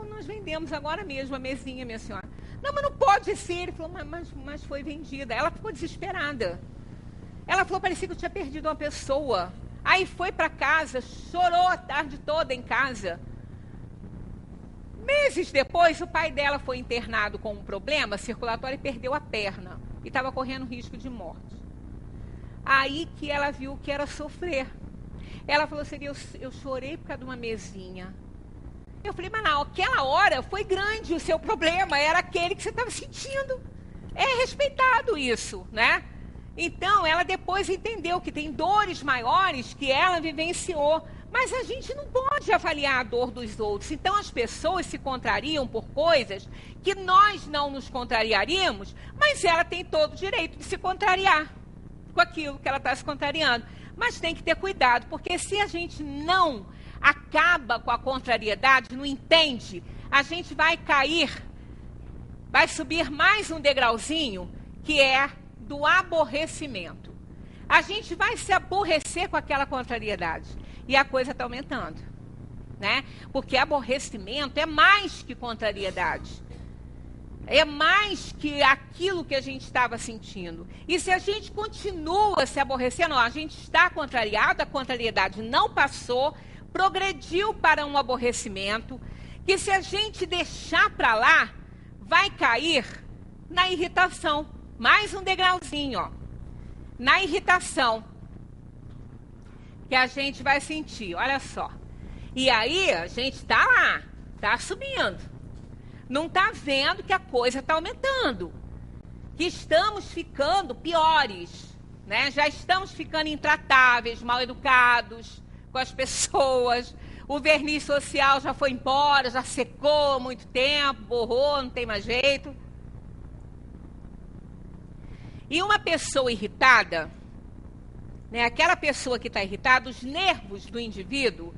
Nós vendemos agora mesmo a mesinha, minha senhora. Não, mas não pode ser. Ele falou, mas foi vendida. Ela ficou desesperada. Ela falou, parecia que eu tinha perdido uma pessoa. Aí foi para casa, chorou a tarde toda em casa. Meses depois, o pai dela foi internado com um problema circulatório e perdeu a perna. E estava correndo risco de morte. Aí que ela viu que era sofrer. Ela falou assim, eu chorei por causa de uma mesinha. Eu falei, mas naquela hora foi grande o seu problema, era aquele que você estava sentindo. É respeitado isso, né? Então, ela depois entendeu que tem dores maiores que ela vivenciou. Mas a gente não pode avaliar a dor dos outros. Então, as pessoas se contrariam por coisas que nós não nos contrariaríamos, mas ela tem todo o direito de se contrariar com aquilo que ela está se contrariando. Mas tem que ter cuidado, porque se a gente não acaba com a contrariedade, não entende, a gente vai cair, vai subir mais um degrauzinho, que é do aborrecimento. A gente vai se aborrecer com aquela contrariedade. E a coisa está aumentando, né? Porque aborrecimento é mais que contrariedade. É mais que aquilo que a gente estava sentindo. E se a gente continua se aborrecendo, a gente está contrariado, a contrariedade não passou, progrediu para um aborrecimento, que se a gente deixar para lá, vai cair na irritação. Mais um degrauzinho, ó. Na irritação. Que a gente vai sentir, olha só. E aí, a gente está lá, está subindo. Não está vendo que a coisa está aumentando. Que estamos ficando piores, né? Já estamos ficando intratáveis, mal educados com as pessoas. O verniz social já foi embora, já secou há muito tempo, borrou, não tem mais jeito. E uma pessoa irritada, né, aquela pessoa que está irritada, os nervos do indivíduo,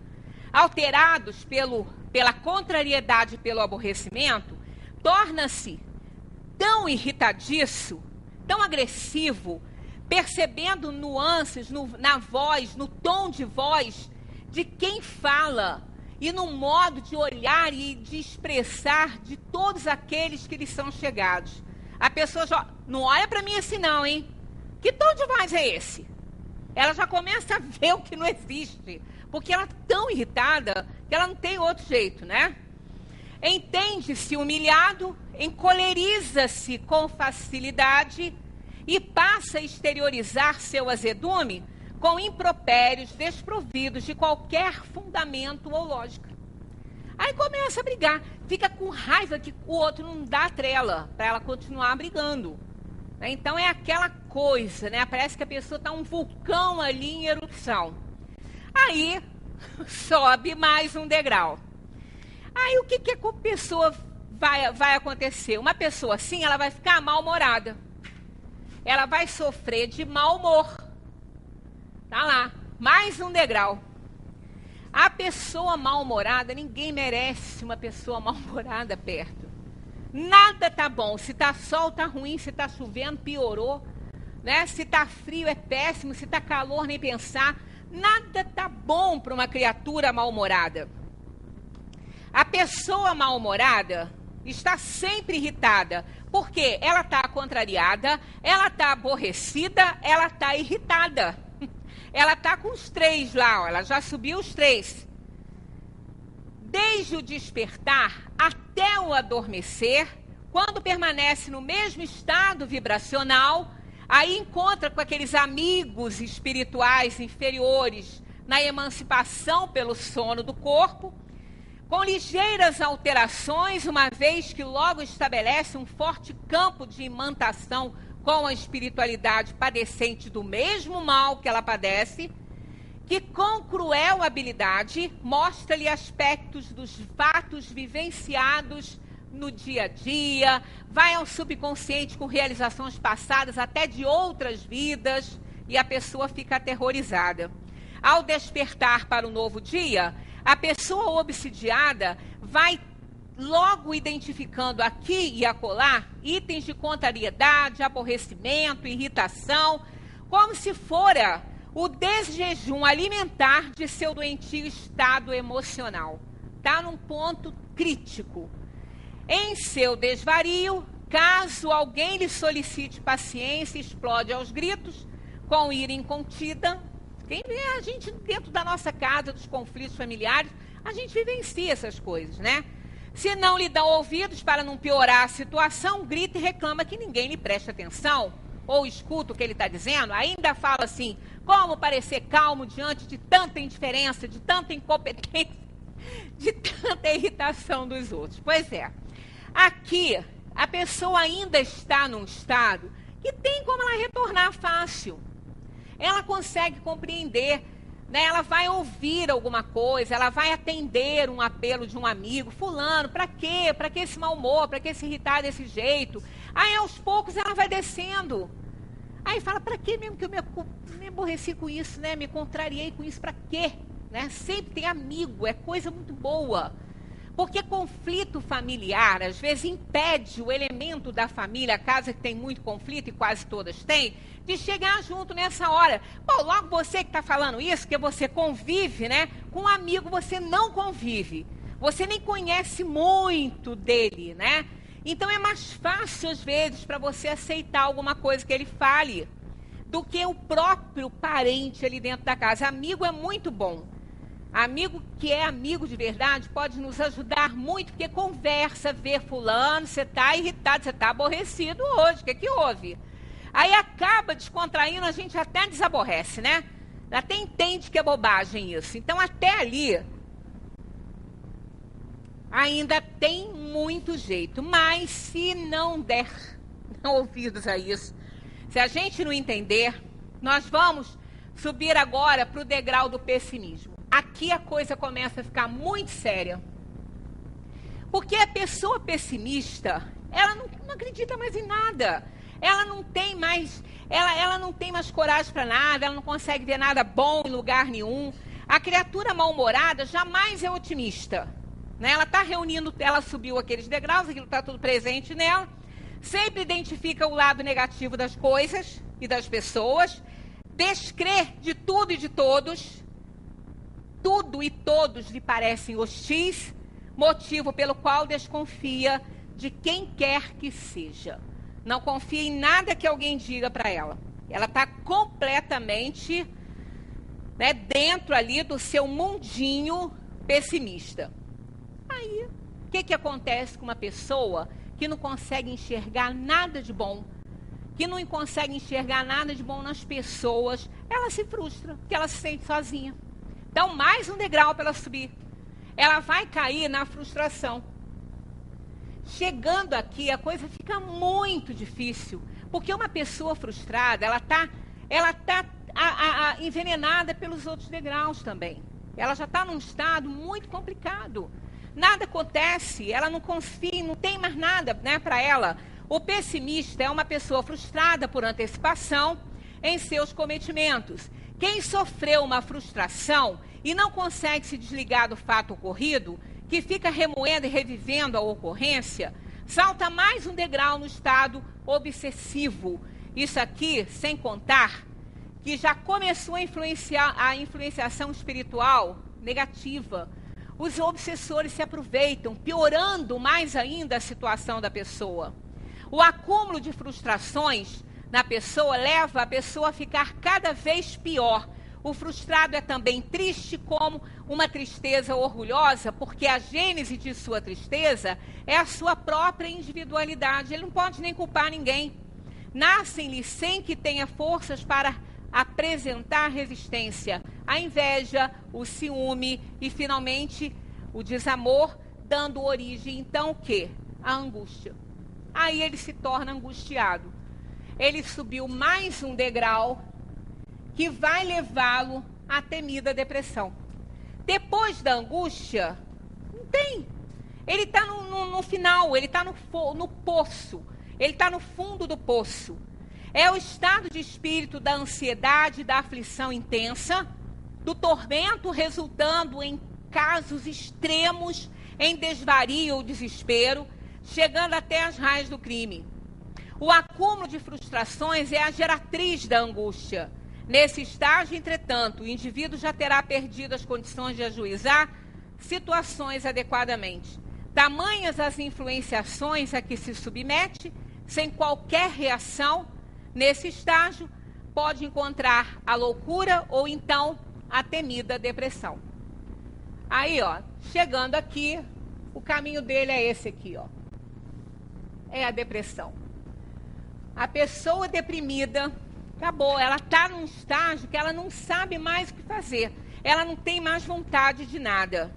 alterados pela contrariedade, pelo aborrecimento, torna-se tão irritadiço, tão agressivo, percebendo nuances na voz, no tom de voz de quem fala e no modo de olhar e de expressar de todos aqueles que lhes são chegados. A pessoa já não olha para mim assim não, hein? Que tom de voz é esse? Ela já começa a ver o que não existe, porque ela é tão irritada que ela não tem outro jeito, né? Entende-se humilhado, encoleriza-se com facilidade e passa a exteriorizar seu azedume com impropérios desprovidos de qualquer fundamento ou lógica. Aí começa a brigar, fica com raiva que o outro não dá trela para ela continuar brigando. Então é aquela coisa, né? Parece que a pessoa está um vulcão ali em erupção. Aí sobe mais um degrau. Aí o que a pessoa vai acontecer? Uma pessoa assim, ela vai ficar mal-humorada. Ela vai sofrer de mau humor. Tá lá, mais um degrau. A pessoa mal-humorada, ninguém merece uma pessoa mal-humorada perto. Nada tá bom. Se tá sol, tá ruim. Se tá chovendo, piorou. Né? Se tá frio, é péssimo. Se tá calor, nem pensar. Nada tá bom para uma criatura mal-humorada. A pessoa mal-humorada está sempre irritada. Porque ela está contrariada, ela está aborrecida, ela está irritada. Ela está com os três lá, ó, ela já subiu os três. Desde o despertar até o adormecer, quando permanece no mesmo estado vibracional, aí encontra com aqueles amigos espirituais inferiores na emancipação pelo sono do corpo, com ligeiras alterações, uma vez que logo estabelece um forte campo de imantação com a espiritualidade padecente do mesmo mal que ela padece, que com cruel habilidade mostra-lhe aspectos dos fatos vivenciados no dia a dia, vai ao subconsciente com realizações passadas até de outras vidas, e a pessoa fica aterrorizada. Ao despertar para o novo dia, a pessoa obsidiada vai logo identificando aqui e acolá itens de contrariedade, aborrecimento, irritação, como se fora o desjejum alimentar de seu doentio estado emocional. Está num ponto crítico. Em seu desvario, caso alguém lhe solicite paciência, explode aos gritos, com ira incontida. Quem vê a gente dentro da nossa casa, dos conflitos familiares, a gente vivencia essas coisas, né? Se não lhe dão ouvidos para não piorar a situação, grita e reclama que ninguém lhe preste atenção, ou escuta o que ele está dizendo, ainda fala assim, como parecer calmo diante de tanta indiferença, de tanta incompetência, de tanta irritação dos outros. Pois é, aqui a pessoa ainda está num estado que tem como ela retornar fácil. Ela consegue compreender, né? Ela vai ouvir alguma coisa, ela vai atender um apelo de um amigo, fulano, para quê? Para que esse mau humor? Para que se irritar desse jeito? Aí aos poucos ela vai descendo. Aí fala, para que mesmo que eu me aborreci com isso, né? Me contrariei com isso, para quê? Né? Sempre tem amigo, é coisa muito boa. Porque conflito familiar, às vezes, impede o elemento da família, a casa que tem muito conflito, e quase todas têm, de chegar junto nessa hora. Pô, logo você que está falando isso, que você convive, né? Com um amigo você não convive. Você nem conhece muito dele, né? Então é mais fácil, às vezes, para você aceitar alguma coisa que ele fale, do que o próprio parente ali dentro da casa. Amigo é muito bom. Amigo que é amigo de verdade pode nos ajudar muito, porque conversa, vê fulano, você está irritado, você está aborrecido hoje, o que houve? Aí acaba descontraindo, a gente até desaborrece, né? Até entende que é bobagem isso. Então até ali ainda tem muito jeito, mas se não der ouvidos a isso, se a gente não entender, nós vamos subir agora para o degrau do pessimismo. Aqui a coisa começa a ficar muito séria. Porque a pessoa pessimista, ela não acredita mais em nada. Ela não tem mais, ela não tem mais coragem para nada, ela não consegue ver nada bom em lugar nenhum. A criatura mal-humorada jamais é otimista. Né? Ela está reunindo, ela subiu aqueles degraus, aquilo está tudo presente nela. Sempre identifica o lado negativo das coisas e das pessoas. Descrê de tudo e de todos. Tudo e todos lhe parecem hostis, motivo pelo qual desconfia de quem quer que seja. Não confia em nada que alguém diga para ela. Ela está completamente, né, dentro ali do seu mundinho pessimista. Aí, o que acontece com uma pessoa que não consegue enxergar nada de bom, que não consegue enxergar nada de bom nas pessoas? Ela se frustra, porque ela se sente sozinha. Então, mais um degrau para ela subir. Ela vai cair na frustração. Chegando aqui, a coisa fica muito difícil. Porque uma pessoa frustrada, ela tá envenenada pelos outros degraus também. Ela já está num estado muito complicado. Nada acontece, ela não confia, não tem mais nada, né, para ela. O pessimista é uma pessoa frustrada por antecipação em seus cometimentos. Quem sofreu uma frustração e não consegue se desligar do fato ocorrido, que fica remoendo e revivendo a ocorrência, salta mais um degrau no estado obsessivo. Isso aqui, sem contar que já começou a influenciar a influenciação espiritual negativa. Os obsessores se aproveitam, piorando mais ainda a situação da pessoa. O acúmulo de frustrações na pessoa leva a pessoa a ficar cada vez pior. O frustrado é também triste, como uma tristeza orgulhosa, porque a gênese de sua tristeza é a sua própria individualidade. Ele não pode nem culpar ninguém. Nascem-lhe sem que tenha forças para apresentar resistência. A inveja, o ciúme e, finalmente, o desamor, dando origem, então, o quê? A angústia. Aí ele se torna angustiado. Ele subiu mais um degrau que vai levá-lo a temida depressão. Depois da angústia, não tem. Ele está no final, ele está no poço, ele está no fundo do poço. É o estado de espírito da ansiedade, da aflição intensa, do tormento resultando em casos extremos, em desvario ou desespero, chegando até as raias do crime. O acúmulo de frustrações é a geratriz da angústia. Nesse estágio, entretanto, o indivíduo já terá perdido as condições de ajuizar situações adequadamente. Tamanhas as influenciações a que se submete, sem qualquer reação, nesse estágio, pode encontrar a loucura ou então a temida depressão. Aí, ó, chegando aqui, o caminho dele é esse aqui, ó. É a depressão. A pessoa deprimida, acabou, ela está num estágio que ela não sabe mais o que fazer. Ela não tem mais vontade de nada.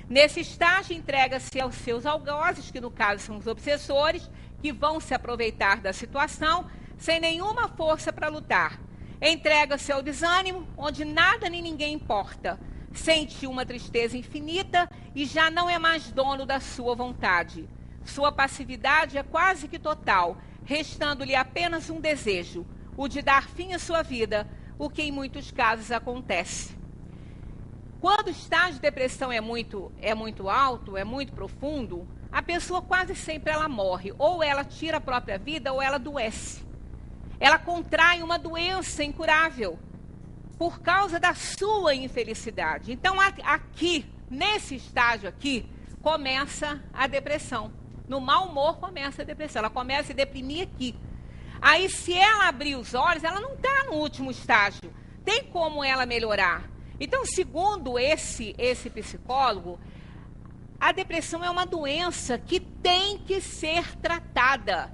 Nesse estágio, entrega-se aos seus algozes, que no caso são os obsessores, que vão se aproveitar da situação, sem nenhuma força para lutar. Entrega-se ao desânimo, onde nada nem ninguém importa. Sente uma tristeza infinita e já não é mais dono da sua vontade. Sua passividade é quase que total, restando-lhe apenas um desejo, o de dar fim à sua vida, o que em muitos casos acontece. Quando o estágio de depressão é muito alto, é muito profundo, a pessoa quase sempre ela morre. Ou ela tira a própria vida, ou ela adoece. Ela contrai uma doença incurável por causa da sua infelicidade. Então, aqui, nesse estágio aqui, começa a depressão. No mau humor começa a depressão. Ela começa a se deprimir aqui. Aí, se ela abrir os olhos, ela não está no último estágio. Tem como ela melhorar. Então, segundo esse psicólogo, a depressão é uma doença que tem que ser tratada.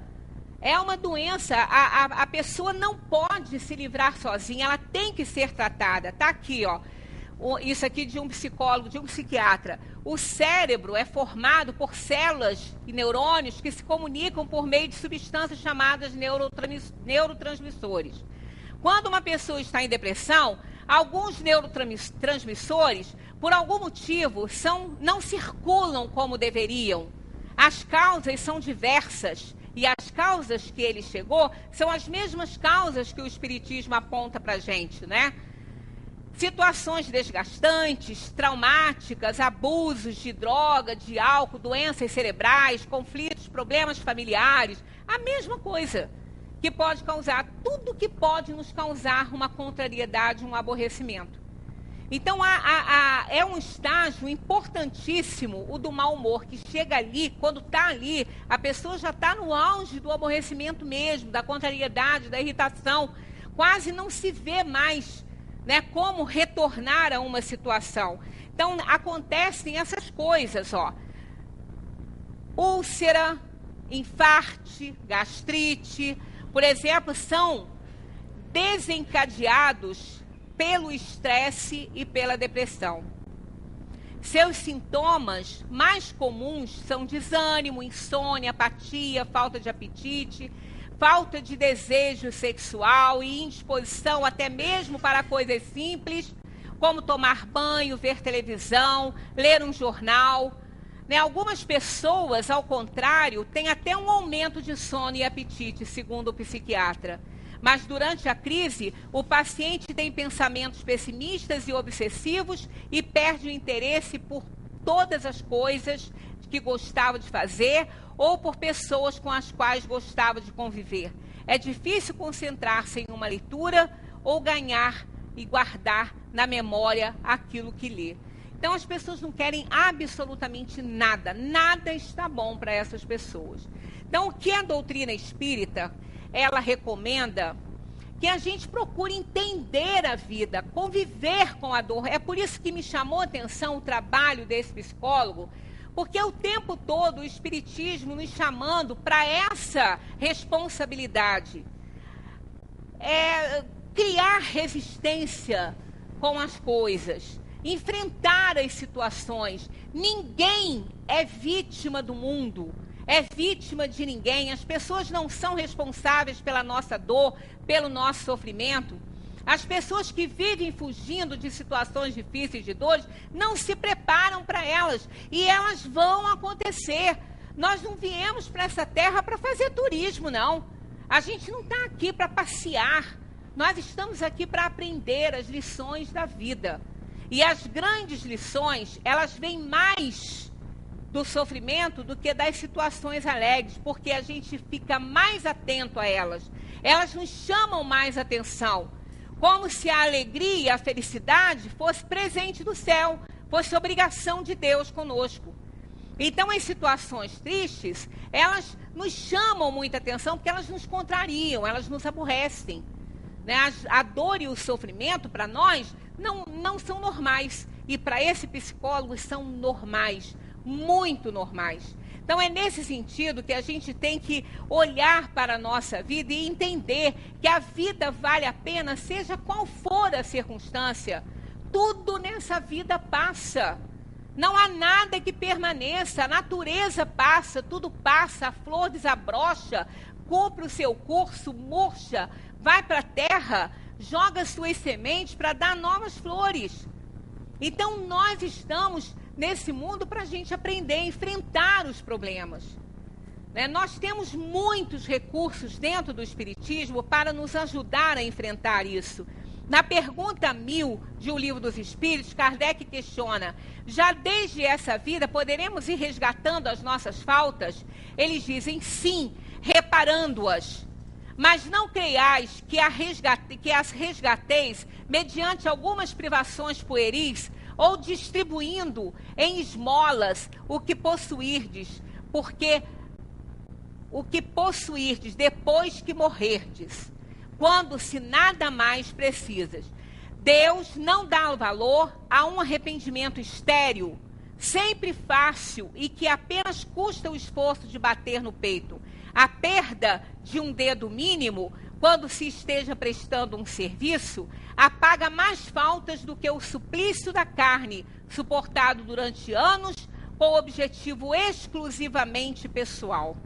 É uma doença, a pessoa não pode se livrar sozinha, ela tem que ser tratada. Está aqui, ó, isso aqui de um psicólogo, de um psiquiatra. O cérebro é formado por células e neurônios que se comunicam por meio de substâncias chamadas neurotransmissores. Quando uma pessoa está em depressão, alguns neurotransmissores, por algum motivo, não circulam como deveriam. As causas são diversas e as causas que ele chegou são as mesmas causas que o Espiritismo aponta para a gente, né? Situações desgastantes, traumáticas, abusos de droga, de álcool, doenças cerebrais, conflitos, problemas familiares, a mesma coisa. Que pode causar, tudo que pode nos causar uma contrariedade, um aborrecimento. Então, é um estágio importantíssimo o do mau humor, que chega ali, quando está ali, a pessoa já está no auge do aborrecimento mesmo, da contrariedade, da irritação, quase não se vê mais, né, como retornar a uma situação. Então, acontecem essas coisas, ó. Úlcera, infarte, gastrite, por exemplo, são desencadeados pelo estresse e pela depressão. Seus sintomas mais comuns são desânimo, insônia, apatia, falta de apetite, falta de desejo sexual e indisposição até mesmo para coisas simples, como tomar banho, ver televisão, ler um jornal. Né? Algumas pessoas, ao contrário, têm até um aumento de sono e apetite, segundo o psiquiatra. Mas durante a crise, o paciente tem pensamentos pessimistas e obsessivos e perde o interesse por todas as coisas que gostava de fazer ou por pessoas com as quais gostava de conviver. É difícil concentrar-se em uma leitura ou ganhar e guardar na memória aquilo que lê. Então, as pessoas não querem absolutamente nada. Nada está bom para essas pessoas. Então, o que a doutrina espírita, ela recomenda que a gente procure entender a vida, conviver com a dor. É por isso que me chamou a atenção o trabalho desse psicólogo, porque o tempo todo o Espiritismo nos chamando para essa responsabilidade. Criar resistência com as coisas. Enfrentar as situações. Ninguém é vítima do mundo, é vítima de ninguém. As pessoas não são responsáveis pela nossa dor, pelo nosso sofrimento. As pessoas que vivem fugindo de situações difíceis, de dores, não se preparam para elas. E elas vão acontecer. Nós não viemos para essa terra para fazer turismo, não. A gente não está aqui para passear. Nós estamos aqui para aprender as lições da vida. E as grandes lições, elas vêm mais do sofrimento do que das situações alegres, porque a gente fica mais atento a elas. Elas nos chamam mais atenção, como se a alegria e a felicidade fosse presente do céu, fosse obrigação de Deus conosco. Então, as situações tristes, elas nos chamam muita atenção porque elas nos contrariam, elas nos aborrecem. Né? A dor e o sofrimento, para nós, não são normais. E para esse psicólogo, são normais, muito normais. Então, é nesse sentido que a gente tem que olhar para a nossa vida e entender que a vida vale a pena, seja qual for a circunstância. Tudo nessa vida passa. Não há nada que permaneça. A natureza passa, tudo passa. A flor desabrocha, cumpre o seu curso, murcha, vai para a terra, joga suas sementes para dar novas flores. Então, nós estamos nesse mundo para a gente aprender a enfrentar os problemas. Né? Nós temos muitos recursos dentro do Espiritismo para nos ajudar a enfrentar isso. Na pergunta 1000 de O Livro dos Espíritos, Kardec questiona: já desde essa vida poderemos ir resgatando as nossas faltas? Eles dizem sim, reparando-as. Mas não creiais que as resgateis mediante algumas privações pueris ou distribuindo em esmolas o que possuirdes, porque o que possuirdes depois que morrerdes, quando se nada mais precisas. Deus não dá valor a um arrependimento estéril, sempre fácil e que apenas custa o esforço de bater no peito. A perda de um dedo mínimo, quando se esteja prestando um serviço, apaga mais faltas do que o suplício da carne, suportado durante anos, com objetivo exclusivamente pessoal.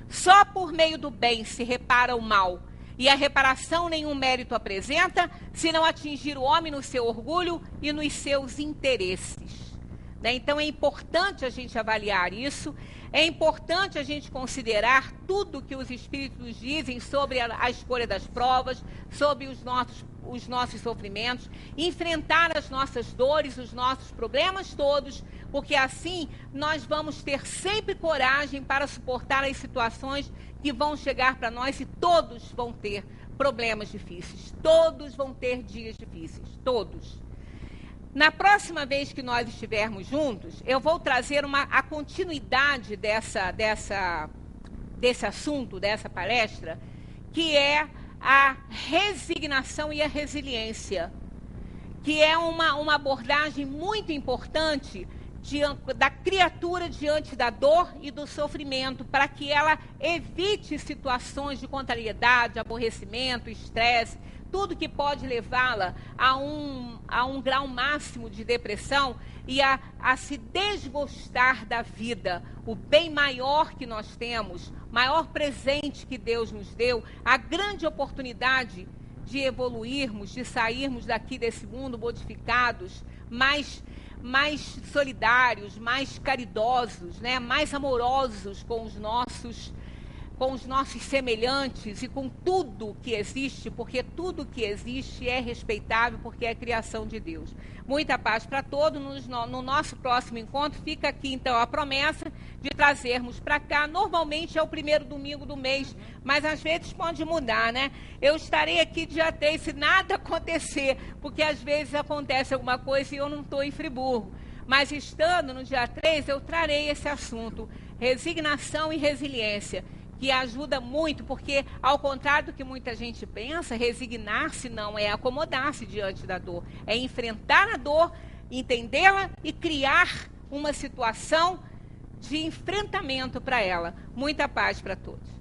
Só por meio do bem se repara o mal, e a reparação nenhum mérito apresenta, se não atingir o homem no seu orgulho e nos seus interesses. Né? Então é importante a gente avaliar isso, é importante a gente considerar tudo que os Espíritos dizem sobre a escolha das provas, sobre os nossos sofrimentos, enfrentar as nossas dores, os nossos problemas todos, porque assim nós vamos ter sempre coragem para suportar as situações que vão chegar para nós, e todos vão ter problemas difíceis, todos vão ter dias difíceis, todos. Na próxima vez que nós estivermos juntos, eu vou trazer a continuidade desse assunto, dessa palestra, que é a resignação e a resiliência, que é uma abordagem muito importante da criatura diante da dor e do sofrimento, para que ela evite situações de contrariedade, aborrecimento, estresse, tudo que pode levá-la a um grau máximo de depressão e a se desgostar da vida. O bem maior que nós temos, maior presente que Deus nos deu, a grande oportunidade de evoluirmos, de sairmos daqui desse mundo modificados, mais solidários, mais caridosos, né? Mais amorosos com os nossos semelhantes e com tudo que existe, porque tudo que existe é respeitável, porque é criação de Deus. Muita paz para todos. No nosso próximo encontro, fica aqui então a promessa de trazermos para cá. Normalmente é o primeiro domingo do mês, mas às vezes pode mudar, né? Eu estarei aqui dia 3 se nada acontecer, porque às vezes acontece alguma coisa e eu não estou em Friburgo. Mas estando no dia 3, eu trarei esse assunto, resignação e resiliência, que ajuda muito, porque, ao contrário do que muita gente pensa, resignar-se não é acomodar-se diante da dor, é enfrentar a dor, entendê-la e criar uma situação de enfrentamento para ela. Muita paz para todos.